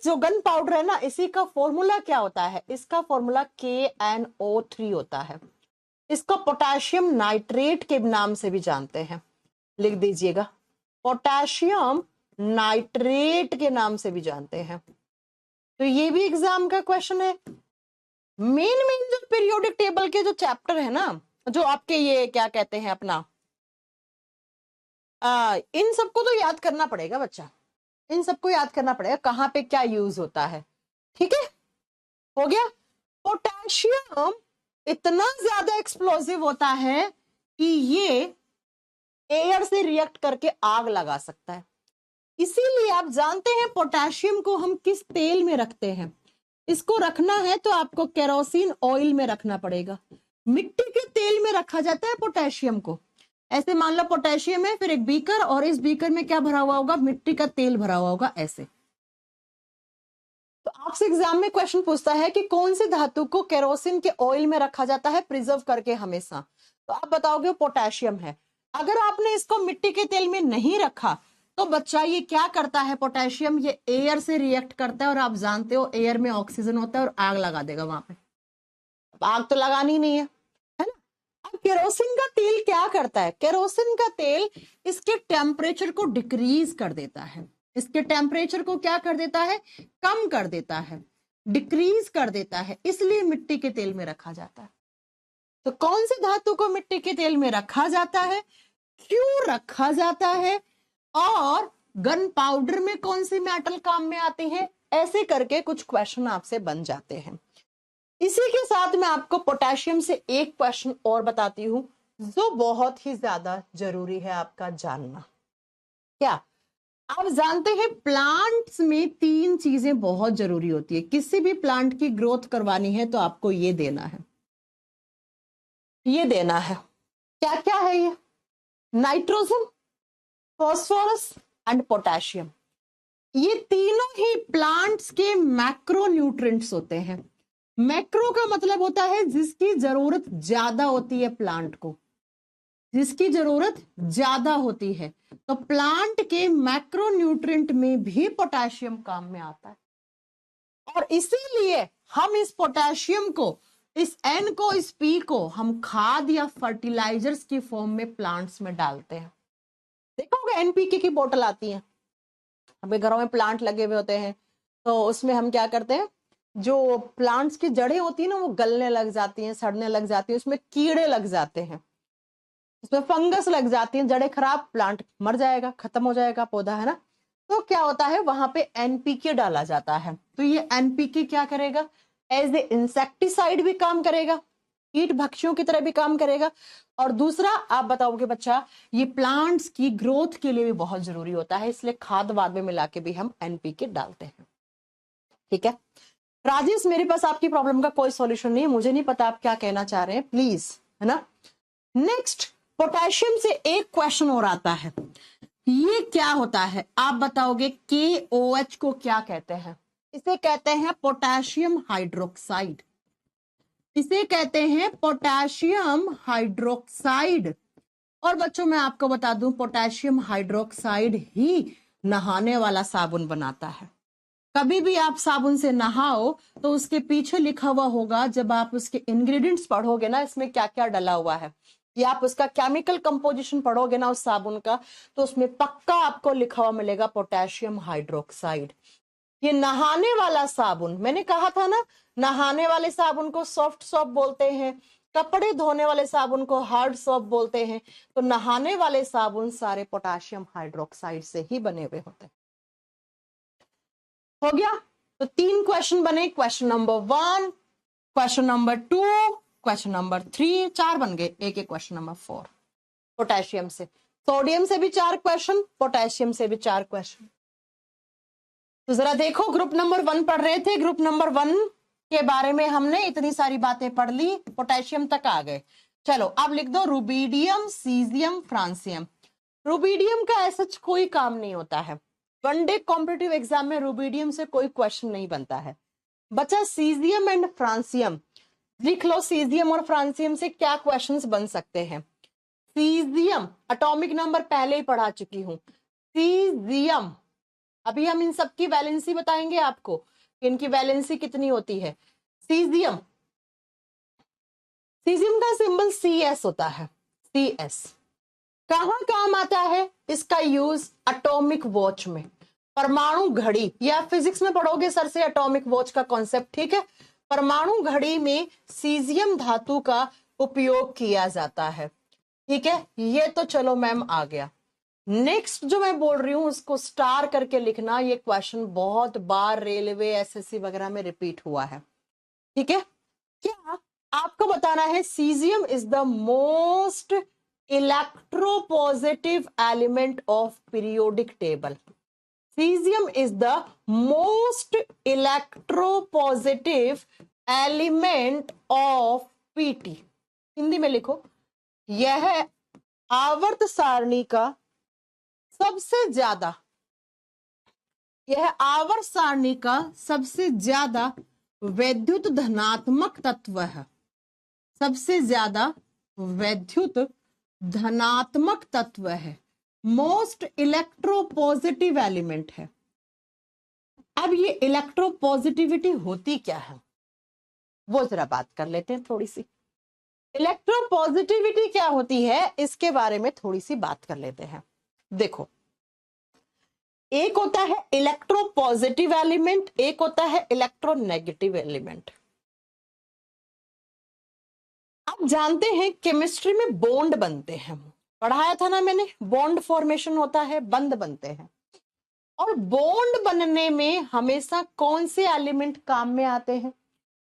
जो गन पाउडर है ना, इसी का फॉर्मूला क्या होता है, इसका फॉर्मूला KNO3 होता है। इसको पोटेशियम नाइट्रेट के नाम से भी जानते हैं, लिख दीजिएगा, पोटेशियम नाइट्रेट के नाम से भी जानते हैं। तो ये भी एग्जाम का क्वेश्चन है। मेन जो पीरियोडिक टेबल के जो चैप्टर है ना, जो आपके ये क्या कहते हैं अपना, इन सबको तो याद करना पड़ेगा बच्चा, इन सबको याद करना पड़ेगा कहां पे क्या यूज होता है, ठीक है। हो गया। पोटेशियम इतना ज्यादा एक्सप्लोसिव होता है कि ये एयर से रिएक्ट करके आग लगा सकता है। इसीलिए आप जानते हैं पोटेशियम को हम किस तेल में रखते हैं, इसको रखना है तो आपको केरोसिन ऑयल में रखना पड़ेगा। मिट्टी के तेल में रखा जाता है पोटेशियम को। ऐसे मान लो पोटेशियम है, फिर एक बीकर, और इस बीकर में क्या भरा हुआ होगा, मिट्टी का तेल भरा हुआ होगा, ऐसे। तो आपसे एग्जाम में क्वेश्चन पूछता है कि कौन सी धातु को केरोसिन के ऑयल में रखा जाता है प्रिजर्व करके हमेशा, तो आप बताओगे पोटेशियम है। अगर आपने इसको मिट्टी के तेल में नहीं रखा तो बच्चा ये क्या करता है, पोटेशियम ये एयर से रिएक्ट करता है, और आप जानते हो एयर में ऑक्सीजन होता है और आग लगा देगा वहां पे। आग तो लगानी नहीं है ना। अब केरोसिन का तेल क्या करता है? केरोसिन का तेल इसके टेम्परेचर को डिक्रीज कर देता है, इसके टेम्परेचर को क्या कर देता है? कम कर देता है, डिक्रीज कर देता है, इसलिए मिट्टी के तेल में रखा जाता है। तो कौन से धातु को मिट्टी के तेल में रखा जाता है, क्यों रखा जाता है, और गन पाउडर में कौन सी मेटल काम में आती है, ऐसे करके कुछ क्वेश्चन आपसे बन जाते हैं। इसी के साथ मैं आपको पोटेशियम से एक क्वेश्चन और बताती हूं जो बहुत ही ज्यादा जरूरी है आपका जानना। क्या आप जानते हैं प्लांट्स में 3 चीजें बहुत जरूरी होती है। किसी भी प्लांट की ग्रोथ करवानी है तो आपको ये देना है, ये देना है। क्या क्या है ये? Nitrogen, phosphorus and potassium. ये तीनों ही प्लांट्स के मैक्रो न्यूट्रिएंट्स होते हैं। मैक्रो का मतलब होता है जिसकी जरूरत ज्यादा होती है प्लांट को, जिसकी जरूरत ज्यादा होती है। तो प्लांट के मैक्रो न्यूट्रिएंट में भी पोटेशियम काम में आता है, और इसीलिए हम इस पोटेशियम को, इस N को, इस P को हम खाद या फर्टिलाइजर्स की फॉर्म में प्लांट्स में डालते हैं। देखोगे NPK की बोतल आती है, हमें घरों में प्लांट लगे हुए होते हैं, तो उसमें हम क्या करते हैं, जो प्लांट्स की जड़ें होती है ना वो गलने लग जाती हैं, सड़ने लग जाती है, उसमें कीड़े लग जाते हैं, उसमें फंगस लग जाती है, जड़ें खराब, प्लांट मर जाएगा, खत्म हो जाएगा पौधा, है ना। तो क्या होता है, वहां पे NPK डाला जाता है। तो ये NPK क्या करेगा? एज ए इंसेक्टिसाइड भी काम करेगा, कीट भक्षियों की तरह भी काम करेगा। और दूसरा आप बताओगे बच्चा, ये प्लांट्स की ग्रोथ के लिए भी बहुत जरूरी होता है, इसलिए खाद वाद में मिला के भी हम NPK डालते हैं। ठीक है राजेश, मेरे पास आपकी प्रॉब्लम का कोई सॉल्यूशन नहीं है, मुझे नहीं पता आप क्या कहना चाह रहे हैं, प्लीज, है ना। नेक्स्ट, पोटेशियम से एक क्वेश्चन और आता है, ये क्या होता है? आप बताओगे KOH को क्या कहते हैं? इसे कहते हैं पोटेशियम हाइड्रोक्साइड, इसे कहते हैं पोटेशियम हाइड्रोक्साइड। और बच्चों मैं आपको बता दूं, पोटेशियम हाइड्रोक्साइड ही नहाने वाला साबुन बनाता है। कभी भी आप साबुन से नहाओ तो उसके पीछे लिखा हुआ होगा, जब आप उसके इंग्रेडिएंट्स पढ़ोगे ना, इसमें क्या क्या डला हुआ है, या आप उसका केमिकल कंपोजिशन पढ़ोगे ना उस साबुन का, तो उसमें पक्का आपको लिखा हुआ मिलेगा पोटेशियम हाइड्रोक्साइड। ये नहाने वाला साबुन, मैंने कहा था ना, नहाने वाले साबुन को सॉफ्ट सोप बोलते हैं, कपड़े धोने वाले साबुन को हार्ड सोप बोलते हैं। तो नहाने वाले साबुन सारे पोटेशियम हाइड्रोक्साइड से ही बने हुए होते हैं। हो गया? तो 3 क्वेश्चन बने, question number 1, question number 2, question number 3, 4 बन गए, एक क्वेश्चन नंबर 4 पोटेशियम से। सोडियम से भी 4 क्वेश्चन, पोटेशियम से भी 4 क्वेश्चन। तो जरा देखो, ग्रुप नंबर 1 पढ़ रहे थे, ग्रुप नंबर 1 के बारे में हमने इतनी सारी बातें पढ़ ली, पोटेशियम तक आ गए। चलो अब लिख दो रुबीडियम, सीजियम, फ्रांसियम। रुबीडियम का ऐसा कोई काम नहीं होता है, वनडे कॉम्पिटिटिव एग्जाम में रुबीडियम से कोई क्वेश्चन नहीं बनता है। बचा सीजियम एंड फ्रांसियम, लिख लो सीजियम और फ्रांसियम से क्या क्वेश्चंस बन सकते हैं। सीजियम एटॉमिक नंबर पहले ही पढ़ा चुकी हूं। सीजियम, अभी हम इन सबकी वैलेंसी बताएंगे आपको, इनकी वैलेंसी कितनी होती है। सीजियम, सीजियम का सिंबल CS होता है, CS। कहां काम आता है इसका यूज? एटॉमिक वॉच में, परमाणु घड़ी, या फिजिक्स में पढ़ोगे सर से एटॉमिक वॉच का कॉन्सेप्ट, ठीक है। परमाणु घड़ी में सीजियम धातु का उपयोग किया जाता है, ठीक है। ये तो चलो मैम आ गया। नेक्स्ट जो मैं बोल रही हूं उसको स्टार करके लिखना, ये क्वेश्चन बहुत बार रेलवे SSC वगैरह में रिपीट हुआ है, ठीक है। क्या आपको बताना है, caesium is the most electropositive element of periodic table. Cesium is the most electropositive element of PT. Hindi में लिखो, यह आवर्त सारणी का सबसे ज्यादा, यह आवर्त सारणी का सबसे ज्यादा वैद्युत धनात्मक तत्व है, सबसे ज्यादा वैद्युत धनात्मक तत्व है, मोस्ट इलेक्ट्रोपॉजिटिव एलिमेंट है। अब ये इलेक्ट्रोपॉजिटिविटी होती क्या है? वो जरा बात कर लेते हैं थोड़ी सी। इलेक्ट्रोपॉजिटिविटी क्या होती है इसके बारे में थोड़ी सी बात कर लेते हैं। देखो, एक होता है इलेक्ट्रोपॉजिटिव एलिमेंट, एक होता है इलेक्ट्रोनेगेटिव एलिमेंट। आप जानते हैं केमिस्ट्री में बॉन्ड बनते हैं, पढ़ाया था ना मैंने, बॉन्ड फॉर्मेशन होता है, बंध बनते हैं। और बॉन्ड बनने में हमेशा कौन से एलिमेंट काम में आते हैं?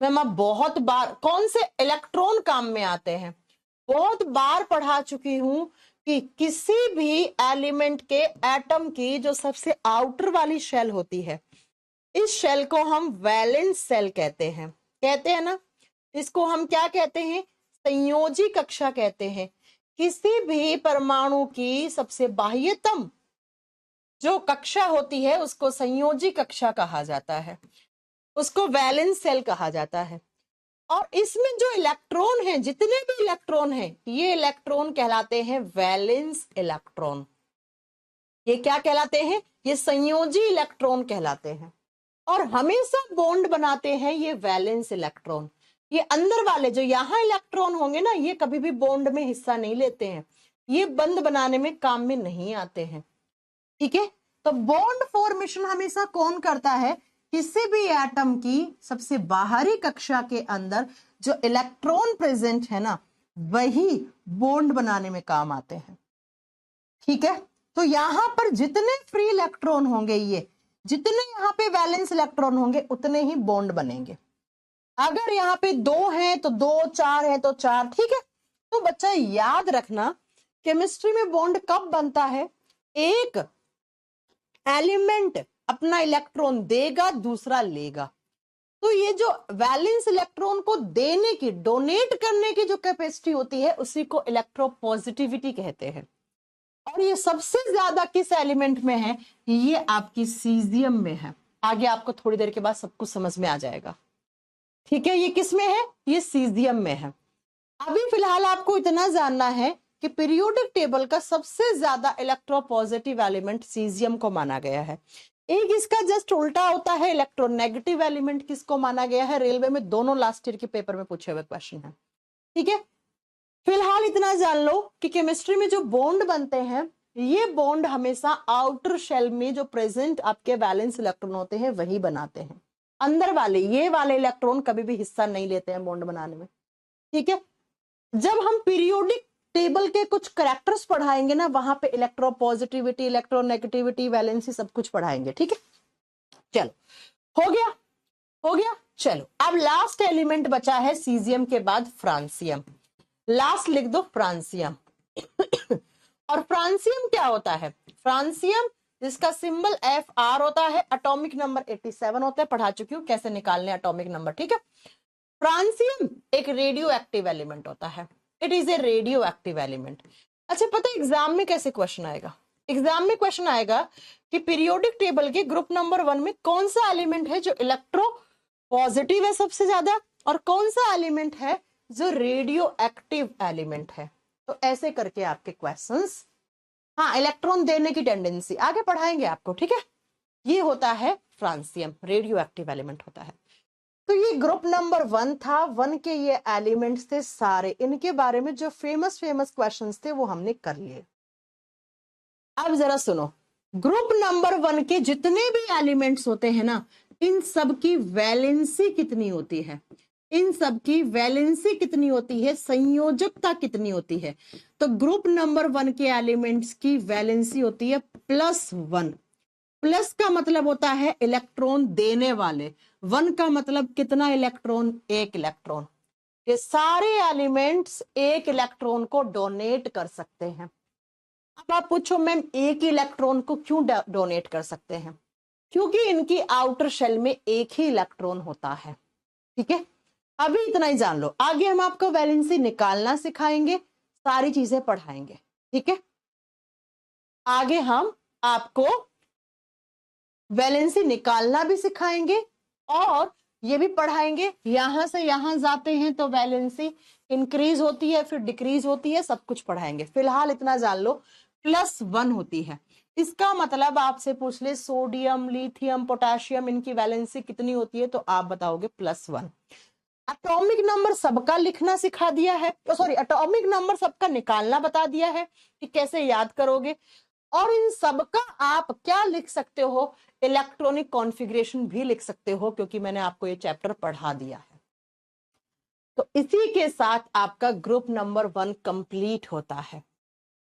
मैं बहुत बार, कौन से इलेक्ट्रॉन काम में आते हैं, बहुत बार पढ़ा चुकी हूं कि किसी भी एलिमेंट के एटम की जो सबसे आउटर वाली शेल होती है, इस शेल को हम वैलेंस सेल कहते हैं ना। इसको हम क्या कहते हैं? संयोजी कक्षा कहते हैं। किसी भी परमाणु की सबसे बाह्यतम जो कक्षा होती है उसको संयोजी कक्षा कहा जाता है, उसको वैलेंस सेल कहा जाता है। और इसमें जो इलेक्ट्रॉन है, जितने भी इलेक्ट्रॉन हैं, ये इलेक्ट्रॉन कहलाते हैं वैलेंस इलेक्ट्रॉन। ये क्या कहलाते हैं? ये संयोजी इलेक्ट्रॉन कहलाते हैं। और हमेशा बॉन्ड बनाते हैं ये वैलेंस इलेक्ट्रॉन। ये अंदर वाले जो यहाँ इलेक्ट्रॉन होंगे ना, ये कभी भी बॉन्ड में हिस्सा नहीं लेते हैं, ये बंध बनाने में काम में नहीं आते हैं। ठीक है, तो बॉन्ड फॉर्मेशन हमेशा कौन करता है? किसी भी एटम की सबसे बाहरी कक्षा के अंदर जो इलेक्ट्रॉन प्रेजेंट है ना, वही बॉन्ड बनाने में काम आते हैं। ठीक है, तो यहां पर जितने फ्री इलेक्ट्रॉन होंगे, ये जितने यहाँ पे वैलेंस इलेक्ट्रॉन होंगे, उतने ही बॉन्ड बनेंगे। अगर यहाँ पे 2 हैं तो 2, 4 है तो 4। ठीक है, तो बच्चा याद रखना, केमिस्ट्री में बॉन्ड कब बनता है? एक एलिमेंट अपना इलेक्ट्रॉन देगा, दूसरा लेगा। तो ये जो वैलेंस इलेक्ट्रॉन को देने की, डोनेट करने की जो कैपेसिटी होती है, उसी को इलेक्ट्रोपॉजिटिविटी कहते हैं। और ये सबसे ज्यादा किस एलिमेंट में है? ये आपकी सीजियम में है। आगे आपको थोड़ी देर के बाद सब कुछ समझ में आ जाएगा। ठीक है, ये किस में है? ये सीजियम में है। अभी फिलहाल आपको इतना जानना है कि पीरियोडिक टेबल का सबसे ज्यादा इलेक्ट्रोपॉजिटिव एलिमेंट सीजियम को माना गया है। एक इसका जस्ट उल्टा होता है, इलेक्ट्रोनेगेटिव एलिमेंट किसको माना गया है? रेलवे में दोनों लास्ट ईयर के पेपर में पूछे हुए क्वेश्चन है। ठीक है, फिलहाल इतना जान लो कि केमिस्ट्री में जो बॉन्ड बनते हैं, ये बॉन्ड हमेशा आउटर शेल में जो प्रेजेंट आपके वैलेंस इलेक्ट्रॉन होते हैं वही बनाते हैं। अंदर वाले, ये वाले इलेक्ट्रॉन कभी भी हिस्सा नहीं लेते हैं बॉन्ड बनाने में। ठीक है, जब हम पीरियोडिक टेबल के कुछ कैरेक्टर्स पढ़ाएंगे ना, वहां पे इलेक्ट्रोपॉजिटिविटी, इलेक्ट्रोनेगेटिविटी, वैलेंसी सब कुछ पढ़ाएंगे। ठीक है, चलो, हो गया, हो गया। चलो, अब लास्ट एलिमेंट बचा है सीजियम के बाद फ्रांसियम। लास्ट लिख दो फ्रांसियम। और फ्रांसियम क्या होता है? फ्रांसियम जिसका सिंबल FR होता है, एटॉमिक नंबर 87 होता है, पढ़ा चुकी हूं कैसे निकालने एटॉमिक नंबर। ठीक है, फ्रांसियम एक रेडियो एक्टिव एलिमेंट होता है। It is a radio active element. अच्छा, पता है एग्जाम में कैसे क्वेश्चन आएगा? एग्जाम में क्वेश्चन आएगा कि पीरियोडिक टेबल के ग्रुप नंबर 1 में कौन सा एलिमेंट है जो इलेक्ट्रो पॉजिटिव है सबसे ज्यादा, और कौन सा एलिमेंट है जो रेडियो एक्टिव एलिमेंट है। तो ऐसे करके आपके क्वेश्चंस, हाँ, इलेक्ट्रॉन देने की टेंडेंसी आगे पढ़ाएंगे आपको। ठीक है, ये होता है फ्रांसियम, रेडियो एक्टिव एलिमेंट होता है। तो ये ग्रुप नंबर 1 था। 1 के ये एलिमेंट्स थे सारे, इनके बारे में जो फेमस क्वेश्चंस थे वो हमने कर लिए। अब जरा सुनो, ग्रुप नंबर 1 के जितने भी एलिमेंट्स होते हैं ना, इन सब की वैलेंसी कितनी होती है? इन सब की वैलेंसी कितनी होती है? संयोजकता कितनी होती है? तो ग्रुप नंबर 1 के एलिमेंट्स की वैलेंसी होती है +1। प्लस का मतलब होता है इलेक्ट्रॉन देने वाले, 1 का मतलब कितना इलेक्ट्रॉन? 1 इलेक्ट्रॉन। ये सारे एलिमेंट्स 1 इलेक्ट्रॉन को डोनेट कर सकते हैं। अब आप पूछो मैम, 1 इलेक्ट्रॉन को क्यों डोनेट कर सकते हैं? क्योंकि इनकी आउटर शेल में 1 ही इलेक्ट्रॉन होता है। ठीक है, अभी इतना ही जान लो, आगे हम आपको वैलेंसी निकालना सिखाएंगे, सारी चीजें पढ़ाएंगे। ठीक है, आगे हम आपको वैलेंसी निकालना भी सिखाएंगे और ये भी पढ़ाएंगे, यहां से यहां जाते हैं तो वैलेंसी इंक्रीज होती है, फिर डिक्रीज होती है, सब कुछ पढ़ाएंगे। फिलहाल इतना जान लो, +1 होती है। इसका मतलब आपसे पूछ ले सोडियम, लिथियम, पोटेशियम, इनकी वैलेंसी कितनी होती है, तो आप बताओगे +1। एटॉमिक नंबर सबका लिखना सिखा दिया है, सॉरी एटॉमिक नंबर सबका निकालना बता दिया है कि कैसे याद करोगे, और इन सबका आप क्या लिख सकते हो, इलेक्ट्रॉनिक कॉन्फ़िगरेशन भी लिख सकते हो, क्योंकि मैंने आपको ये चैप्टर पढ़ा दिया है। तो इसी के साथ आपका ग्रुप नंबर 1 कंप्लीट होता है।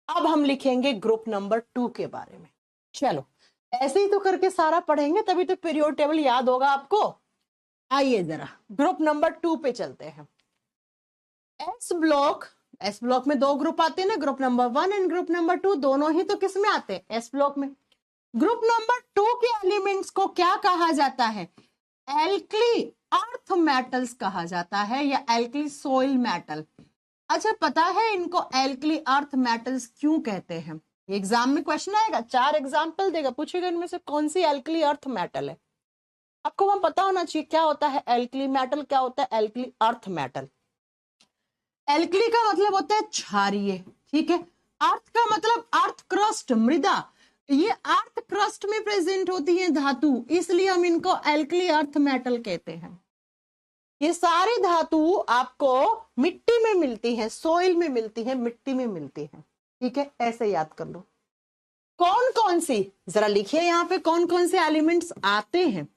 अब हम लिखेंगे ग्रुप नंबर 2 के बारे में। चलो ऐसे ही तो करके सारा पढ़ेंगे, तभी तो पीरियड टेबल याद होगा आपको। आइए जरा ग्रुप नंबर 2 पे चलते हैं। एस ब्लॉक में 2 ग्रुप आते हैं ना, group number 1 and group number 2, दोनों ही तो किस में आते हैं, एस ब्लॉक में। ग्रुप नंबर 2 के एलिमेंट्स को क्या कहा जाता है, एल्कली अर्थ मेटल्स कहा जाता है, या एल्कली सॉइल मेटल। अच्छा पता है इनको एल्कली अर्थ मेटल्स क्यों कहते हैं, एग्जाम में क्वेश्चन आएगा, 4 एग्जाम्पल देगा, पूछेगा इनमें से कौन सी एल्कली अर्थ मेटल है। आपको वहां पता होना चाहिए क्या होता है एल्कली मेटल, क्या होता है एल्कली अर्थ मेटल। एल्कली का मतलब होता है क्षारीय, ठीक है। अर्थ का मतलब अर्थ क्रस्ट, मृदा, ये अर्थ क्रस्ट में प्रेजेंट होती है धातु, इसलिए हम इनको एल्कली अर्थ मेटल कहते हैं। ये सारी धातु आपको मिट्टी में मिलती है, सोइल में मिलती है, मिट्टी में मिलती है, ठीक है, ऐसे याद कर लो। कौन कौन सी, जरा लिखिए यहाँ पे कौन कौन से एलिमेंट्स आते हैं,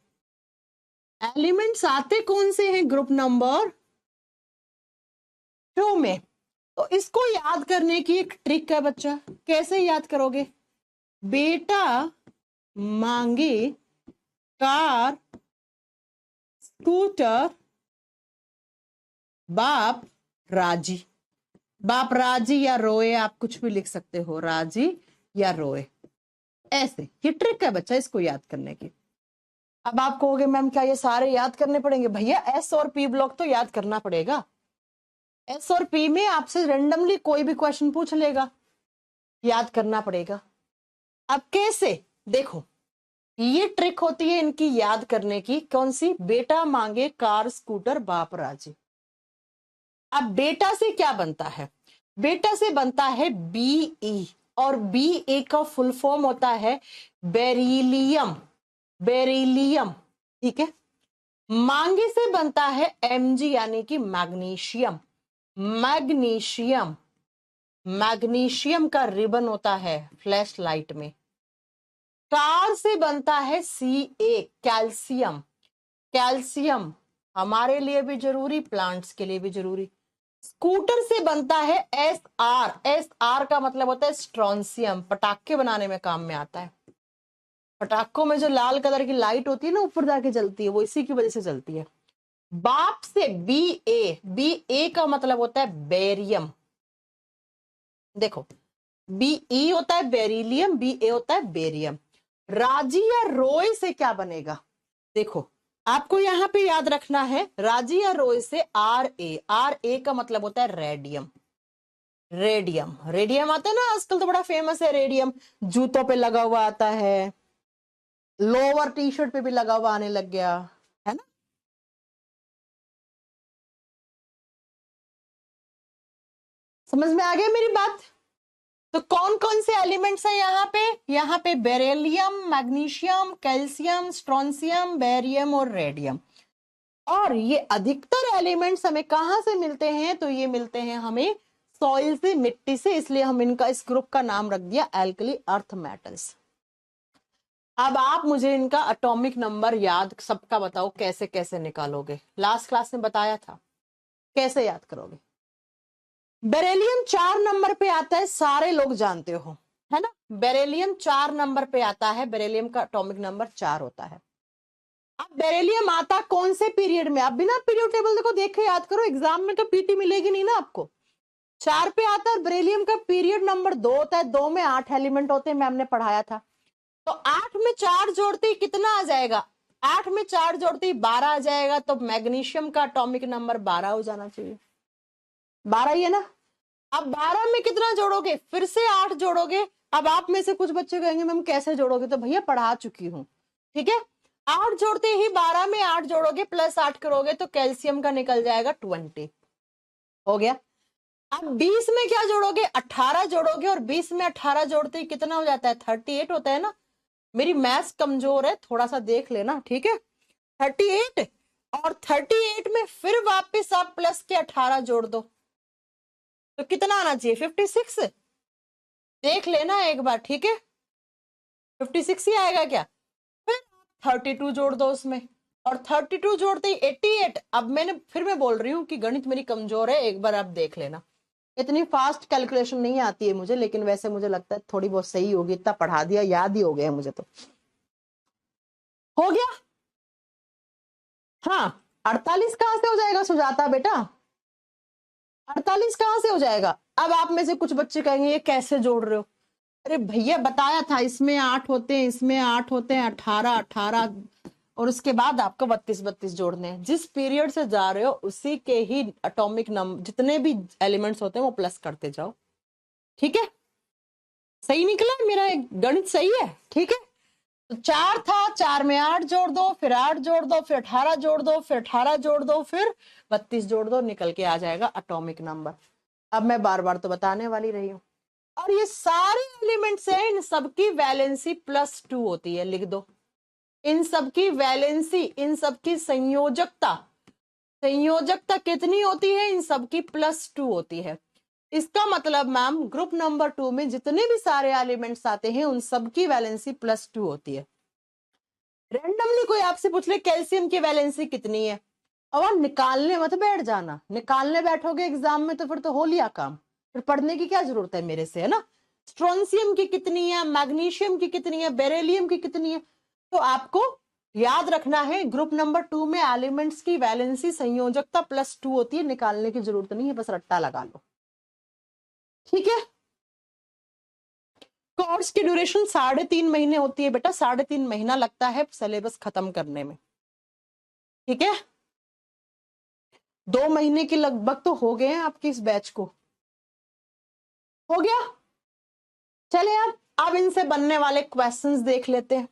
एलिमेंट्स आते कौन से हैं ग्रुप नंबर 2 में। तो इसको याद करने की एक ट्रिक है बच्चा, कैसे याद करोगे, बेटा मांगे कार स्कूटर बाप राजी, बाप राजी या रोए, आप कुछ भी लिख सकते हो, राजी या रोए, ऐसे। ये ट्रिक है बच्चा इसको याद करने की। अब आप कहोगे मैम क्या ये सारे याद करने पड़ेंगे, भैया एस और पी ब्लॉक तो याद करना पड़ेगा, एस और पी में आपसे रेंडमली कोई भी क्वेश्चन पूछ लेगा, याद करना पड़ेगा। अब कैसे, देखो ये ट्रिक होती है इनकी याद करने की, कौन सी, बेटा मांगे कार स्कूटर बाप राजी। अब बेटा से क्या बनता है, बेटा से बनता है बीई, और बीए का फुल फॉर्म होता है बेरिलियम, बेरिलियम, ठीक है। मांगे से बनता है एमजी यानी कि मैग्नीशियम, मैग्नीशियम, मैग्नीशियम का रिबन होता है फ्लैश लाइट में। कार से बनता है सी कैल्शियम, कैल्शियम हमारे लिए भी जरूरी, प्लांट्स के लिए भी जरूरी। स्कूटर से बनता है एस आर का मतलब होता है स्ट्रोंसियम, पटाखे बनाने में काम में आता है। पटाखों में जो लाल कलर की लाइट होती है ना ऊपर जाके जलती है, वो इसी की वजह से जलती है। बाप से बी ए का मतलब होता है बेरियम, देखो बीई होता है बेरिलियम, बी ए होता है बेरियम। राजी या रोय से क्या बनेगा, देखो आपको यहां पे याद रखना है, राजी या रोय से आर ए का मतलब होता है रेडियम, रेडियम, रेडियम आता है ना आजकल तो बड़ा फेमस है रेडियम, जूतों पे लगा हुआ आता है, लोअर टी शर्ट पे भी लगा हुआ आने लग गया है ना। समझ में आ गया मेरी बात। तो कौन कौन से एलिमेंट्स हैं यहाँ पे बेरिलियम, मैग्नीशियम, कैल्शियम, स्ट्रोंसियम, बेरियम और रेडियम। और ये अधिकतर एलिमेंट्स हमें कहां से मिलते हैं, तो ये मिलते हैं हमें सॉइल से, मिट्टी से, इसलिए हम इनका इस ग्रुप का नाम रख दिया एल्कली अर्थ मेटल्स। अब आप मुझे इनका एटॉमिक नंबर याद सबका बताओ, कैसे कैसे निकालोगे, लास्ट क्लास में बताया था, कैसे याद करोगे। बेरिलियम 4 नंबर पे आता है, सारे लोग जानते हो है ना, बेरिलियम 4 नंबर पे आता है, बेरिलियम का एटॉमिक नंबर 4 होता है। अब बेरिलियम आता कौन से पीरियड में, आप बिना पीरियड टेबल देखो देख के याद करो, एग्जाम में तो पीटी मिलेगी नहीं ना आपको। 4 पे आता है, बेरिलियम का पीरियड नंबर 2 होता है, 2 में 8 एलिमेंट होते हैं, मैम ने पढ़ाया था। तो 8 में 4 जोड़ते ही कितना आ जाएगा, 8 में 4 जोड़ते ही 12 आ जाएगा, तो मैग्नीशियम का एटॉमिक नंबर 12 हो जाना चाहिए, 12 ही है ना। अब 12 में कितना जोड़ोगे, फिर से 8 जोड़ोगे। अब आप में से कुछ बच्चे कहेंगे मैम कैसे जोड़ोगे, तो भैया पढ़ा चुकी हूं, ठीक है। 8 जोड़ते ही 12 में 8 जोड़ोगे प्लस 8 करोगे तो कैल्शियम का निकल जाएगा 20, हो गया। अब 20 में क्या जोड़ोगे, 18 जोड़ोगे, और 20 में 18 जोड़ते ही कितना हो जाता है, 38 होता है ना। मेरी मैथ्स कमजोर है, थोड़ा सा देख लेना, ठीक है। 38 और 38 में फिर वापस आप प्लस के 18 जोड़ दो तो कितना आना चाहिए 56। देख लेना एक बार, ठीक है 56 ही आएगा क्या। फिर 32 जोड़ दो उसमें और 32 जोड़ते ही 88। अब मैं बोल रही हूँ कि गणित मेरी कमजोर है, एक बार आप देख लेना। इतनी फास्ट कैलकुलेशन नहीं आती है मुझे, लेकिन वैसे मुझे लगता है थोड़ी बहुत सही होगी, इतना पढ़ा दिया, याद ही हो गया मुझे तो। हो गया। हाँ 48 कहां से हो जाएगा सुजाता बेटा, 48 कहां से हो जाएगा। अब आप में से कुछ बच्चे कहेंगे ये कैसे जोड़ रहे हो। अरे भैया बताया था, इसमें 8 होते हैं, इसमें 8 होते हैं, 18 18 और उसके बाद आपको 32 32 जोड़ने हैं। जिस पीरियड से जा रहे हो उसी के ही एटॉमिक नंबर जितने भी एलिमेंट्स होते हैं वो प्लस करते जाओ, ठीक है। सही निकला मेरा गणित, सही है, ठीक है। तो 4 था, 4 में 8 जोड़ दो, फिर 8 जोड़ दो, फिर 18 जोड़ दो, फिर 18 जोड़ दो, फिर 32 जोड़ दो, निकल के आ जाएगा एटॉमिक नंबर। अब मैं बार बार तो बताने वाली रही हूं। और ये सारे एलिमेंट्स हैं, इन सबकी वैलेंसी +2 होती है, लिख दो। इन सबकी वैलेंसी, इन सबकी संयोजकता, संयोजकता कितनी होती है, इन सबकी +2 होती है। इसका मतलब मैम ग्रुप नंबर 2 में जितने भी सारे एलिमेंट्स आते हैं उन सबकी वैलेंसी +2 होती है। रैंडमली कोई आपसे पूछ ले कैल्शियम की वैलेंसी कितनी है, और निकालने मत बैठ जाना, निकालने बैठोगे एग्जाम में तो फिर तो हो लिया काम, फिर पढ़ने की क्या जरूरत है मेरे से, है ना। स्ट्रोंशियम की कितनी है, मैग्नीशियम की कितनी है, बेरिलियम की कितनी है, तो आपको याद रखना है ग्रुप नंबर 2 में एलिमेंट्स की वैलेंसी संयोजकता +2 होती है, निकालने की जरूरत नहीं है, बस रट्टा लगा लो, ठीक है। कोर्स की ड्यूरेशन 3.5 महीने होती है बेटा, 3.5 महीना लगता है सिलेबस खत्म करने में, ठीक है। 2 महीने के लगभग तो हो गए हैं आपकी इस बैच को, हो गया। चले अब इनसे बनने वाले क्वेश्चंस देख लेते हैं,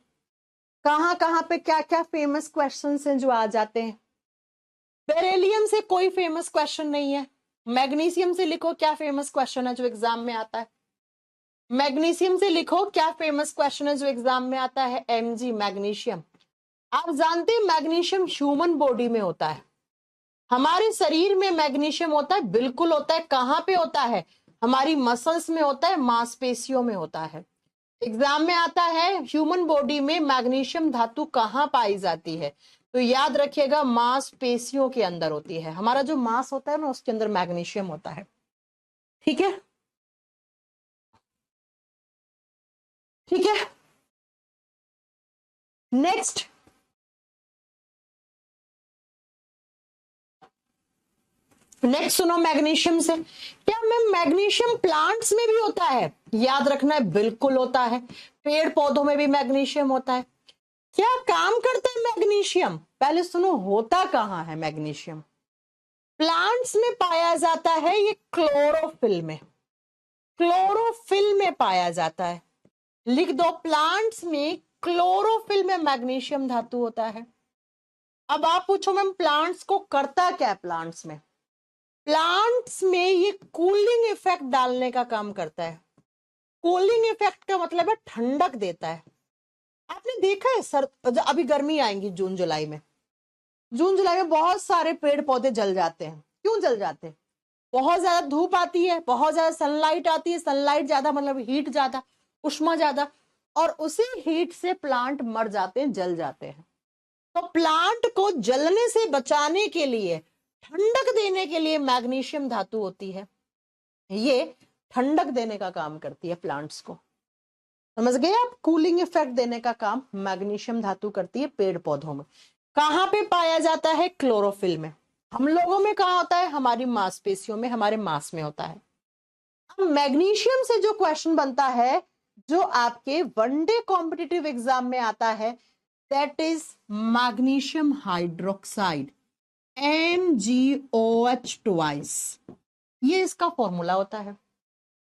कहां पे क्या क्या फेमस क्वेश्चंस हैं जो आ जाते हैं। बेरिलियम से कोई फेमस क्वेश्चन नहीं है। मैग्नीशियम से लिखो क्या फेमस क्वेश्चन है जो एग्जाम में आता है। मैग्नीशियम से लिखो क्या फेमस क्वेश्चन है जो एग्जाम में आता है, Mg मैग्नीशियम। आप जानते हैं मैग्नीशियम ह्यूमन बॉडी में होता है, हमारे शरीर में मैग्नीशियम होता है, बिल्कुल होता है। कहां पे होता है, हमारी मसल्स में होता है, मांसपेशियों में होता है। एग्जाम में आता है ह्यूमन बॉडी में मैग्नीशियम धातु कहां पाई जाती है, तो याद रखिएगा मांसपेशियों के अंदर होती है। हमारा जो मांस होता है ना उसके अंदर मैग्नीशियम होता है, ठीक है, ठीक है। नेक्स्ट सुनो मैग्नीशियम से, क्या मैम मैग्नीशियम प्लांट्स में भी होता है, याद रखना है बिल्कुल होता है। पेड़ पौधों में भी मैग्नीशियम होता है। क्या काम करता है मैग्नीशियम, पहले सुनो होता कहां है मैग्नीशियम। प्लांट्स में पाया जाता है, ये क्लोरोफिल में, क्लोरोफिल में पाया जाता है। लिख दो प्लांट्स में क्लोरोफिल में मैग्नीशियम धातु होता है। अब आप पूछो मैम प्लांट्स को करता क्या है, प्लांट्स में, प्लांट्स में ये कूलिंग इफेक्ट डालने का काम करता है। कूलिंग इफेक्ट का मतलब है ठंडक देता है। आपने देखा है सर, अभी गर्मी आएंगी जून जुलाई में, जून जुलाई में बहुत सारे पेड़ पौधे जल जाते हैं। क्यों जल जाते हैं, बहुत ज्यादा धूप आती है, बहुत ज्यादा सनलाइट आती है, सनलाइट ज्यादा मतलब हीट ज्यादा, उष्मा ज्यादा, और उसी हीट से प्लांट मर जाते हैं, जल जाते हैं। तो प्लांट को जलने से बचाने के लिए, ठंडक देने के लिए मैग्नीशियम धातु होती है, ये ठंडक देने का काम करती है प्लांट्स को, समझ गए आप। कूलिंग इफेक्ट देने का काम मैग्नीशियम धातु करती है पेड़ पौधों में। कहां पे पाया जाता है, क्लोरोफिल में। हम लोगों में कहां होता है, हमारी मांसपेशियों में, हमारे मांस में होता है। अब मैग्नीशियम से जो क्वेश्चन बनता है जो आपके वनडे कॉम्पिटिटिव एग्जाम में आता है, that is magnesium hydroxide, MgOH twice, ये इसका फॉर्मूला होता है।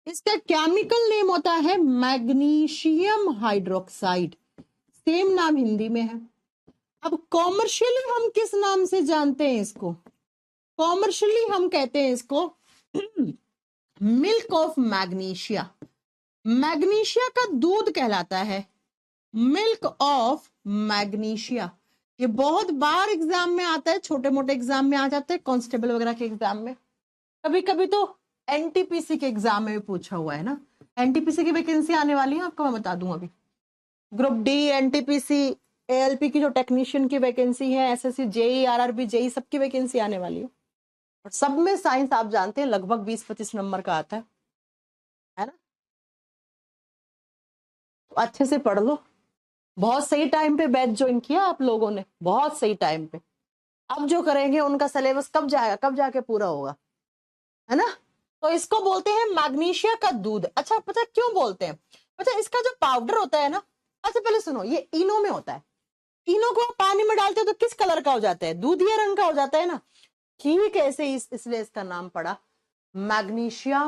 इसका केमिकल नेम होता है मैग्नीशियम हाइड्रोक्साइड, सेम नाम हिंदी में है। अब कॉमर्शियली हम किस नाम से जानते हैं इसको, कॉमर्शियली हम कहते हैं इसको मिल्क ऑफ मैग्नीशिया, मैग्नीशिया का दूध कहलाता है मिल्क ऑफ मैग्नीशिया। ये बहुत बार एग्जाम में आता है, छोटे मोटे एग्जाम में आ जाते हैं, कांस्टेबल वगैरह के एग्जाम में, कभी कभी तो एनटीपीसी के एग्जाम में भी पूछा हुआ है ना। एनटीपीसी की वैकेंसी आने वाली है, आपको मैं बता दूं अभी। ग्रुप डी, एनटीपीसी, एएलपी की जो टेक्नीशियन की वैकेंसी है, एसएससी, जेई, आरआरबी, जेई, सबकी वैकेंसी आने वाली है। और सब में साइंस आप जानते हैं लगभग 20-25 नंबर का आता है ना। तो अच्छे से पढ़ लो। बहुत सही टाइम पे बैच ज्वाइन किया आप लोगों ने, बहुत सही टाइम पे। अब जो करेंगे उनका सिलेबस कब जाएगा, कब जाके पूरा होगा, है ना। तो इसको बोलते हैं मैग्नीशिया का दूध। अच्छा, पता है क्यों बोलते हैं? पता इसका जो पाउडर होता है ना, अच्छा पहले सुनो, ये इनो में होता है। इनो को आप पानी में डालते हो तो किस कलर का हो जाता है? दूधिया रंग का हो जाता है ना। ठीक ऐसे इसलिए इसका नाम पड़ा मैग्नीशिया।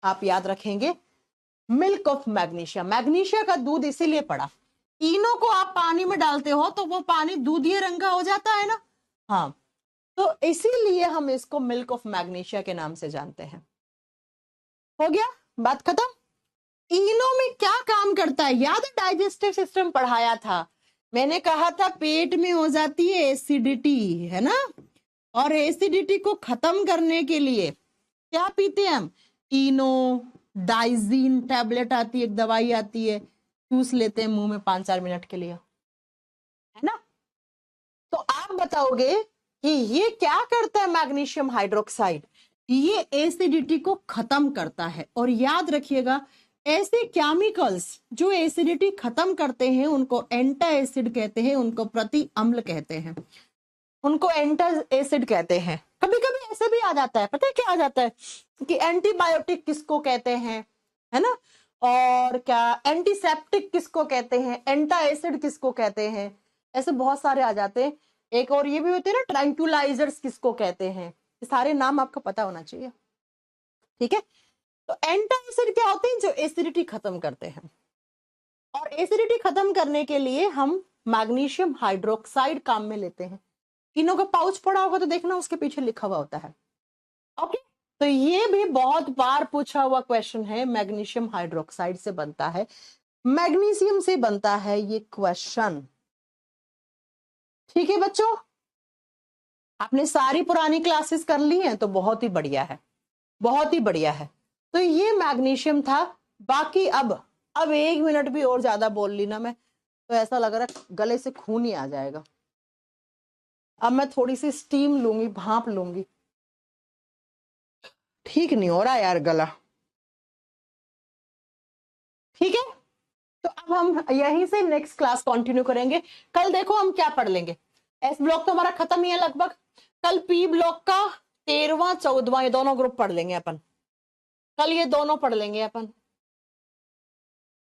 आप याद रखेंगे, मिल्क ऑफ मैग्नीशिया, मैग्नीशिया का दूध इसीलिए पड़ा। इनो को आप पानी में डालते हो तो वो पानी दूधिया रंग का हो जाता है ना। हाँ, तो इसीलिए हम इसको मिल्क ऑफ मैग्नीशिया के नाम से जानते हैं। हो गया, बात खत्म। इनो में क्या काम करता है याद है? डाइजेस्टिव सिस्टम पढ़ाया था, मैंने कहा था पेट में हो जाती है एसिडिटी, है ना। और एसिडिटी को खत्म करने के लिए क्या पीते हैं हम? इनो, डाइजीन टैबलेट आती है, एक दवाई आती है, चूस लेते हैं मुंह में 5-4 मिनट के लिए, है ना। तो आप बताओगे कि ये क्या करता है? मैग्नीशियम हाइड्रोक्साइड ये एसिडिटी को खत्म करता है। और याद रखिएगा, ऐसे केमिकल्स जो एसिडिटी खत्म करते हैं उनको एंटा एसिड कहते हैं, उनको प्रति अम्ल कहते हैं, उनको एंटा एसिड कहते हैं। कभी कभी ऐसे भी आ जाता है, पता है क्या आ जाता है कि एंटीबायोटिक किसको कहते हैं, है ना। और क्या एंटीसेप्टिक किसको कहते हैं, एंटा एसिड किसको कहते हैं, ऐसे बहुत सारे आ जाते हैं। एक और ये भी होते हैं ना, ट्रैंक्विलाइजर्स किसको कहते हैं। ये सारे नाम आपको पता होना चाहिए, ठीक है। तो एंटा एसिड क्या होते हैं? जो एसिडिटी खत्म करते हैं। और एसिडिटी खत्म करने के लिए हम मैग्नीशियम हाइड्रोक्साइड काम में लेते हैं। इनो का पाउच पड़ा होगा तो देखना उसके पीछे लिखा हुआ होता है। ओके, तो ये भी बहुत बार पूछा हुआ क्वेश्चन है, मैग्नीशियम हाइड्रोक्साइड से बनता है, मैग्नीशियम से बनता है ये क्वेश्चन। ठीक है बच्चों, आपने सारी पुरानी क्लासेस कर ली हैं तो बहुत ही बढ़िया है, बहुत ही बढ़िया है। तो ये मैग्नीशियम था। बाकी अब 1 मिनट भी और ज्यादा बोल ली ना मैं तो ऐसा लग रहा है गले से खून ही आ जाएगा। अब मैं थोड़ी सी स्टीम लूंगी, भाप लूंगी, ठीक नहीं हो रहा यार गला। ठीक है, तो अब हम यहीं से नेक्स्ट क्लास कंटिन्यू करेंगे। कल देखो हम क्या पढ़ लेंगे। एस ब्लॉक तो हमारा खत्म ही है लगभग। कल पी ब्लॉक का 13वां 14वां ये दोनों ग्रुप पढ़ लेंगे अपन। कल ये दोनों पढ़ लेंगे अपन।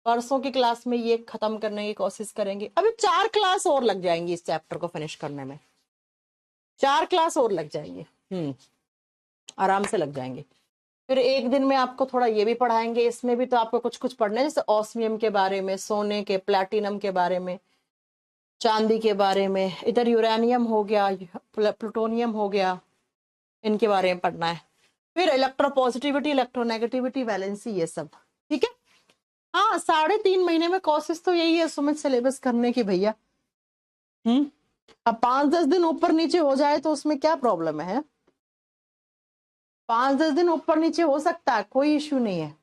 परसों की क्लास में ये खत्म करने की कोशिश करेंगे। अभी 4 क्लास और लग जाएंगी इस चैप्टर को फिनिश करने में, 4 क्लास और लग जाएंगे। आराम से लग जाएंगे। फिर एक दिन में आपको थोड़ा ये भी पढ़ाएंगे, इसमें भी तो आपको कुछ कुछ पढ़ना है, जैसे ऑस्मियम के बारे में, सोने के, प्लैटिनम के बारे में, चांदी के बारे में, इधर यूरेनियम हो गया, प्लूटोनियम हो गया, इनके बारे में पढ़ना है। फिर इलेक्ट्रोपॉजिटिविटी, इलेक्ट्रोनेगेटिविटी, वैलेंसी, ये सब। ठीक है, हाँ 3.5 महीने में कोशिश तो यही है सुमित सिलेबस करने की भैया। अब 5-10 दिन ऊपर नीचे हो जाए तो उसमें क्या प्रॉब्लम है? 5-10 दिन ऊपर नीचे हो सकता है, कोई इश्यू नहीं है।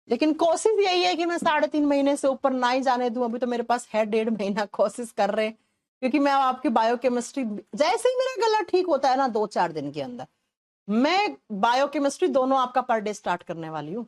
लेकिन कोशिश यही है कि मैं 3.5 महीने से ऊपर ना ही जाने दूं। अभी तो मेरे पास है 1.5 महीना, कोशिश कर रहे हैं, क्योंकि मैं आपकी बायोकेमिस्ट्री जैसे ही मेरा गला ठीक होता है ना 2-4 दिन के अंदर, मैं बायोकेमिस्ट्री दोनों आपका पर डे स्टार्ट करने वाली हूँ।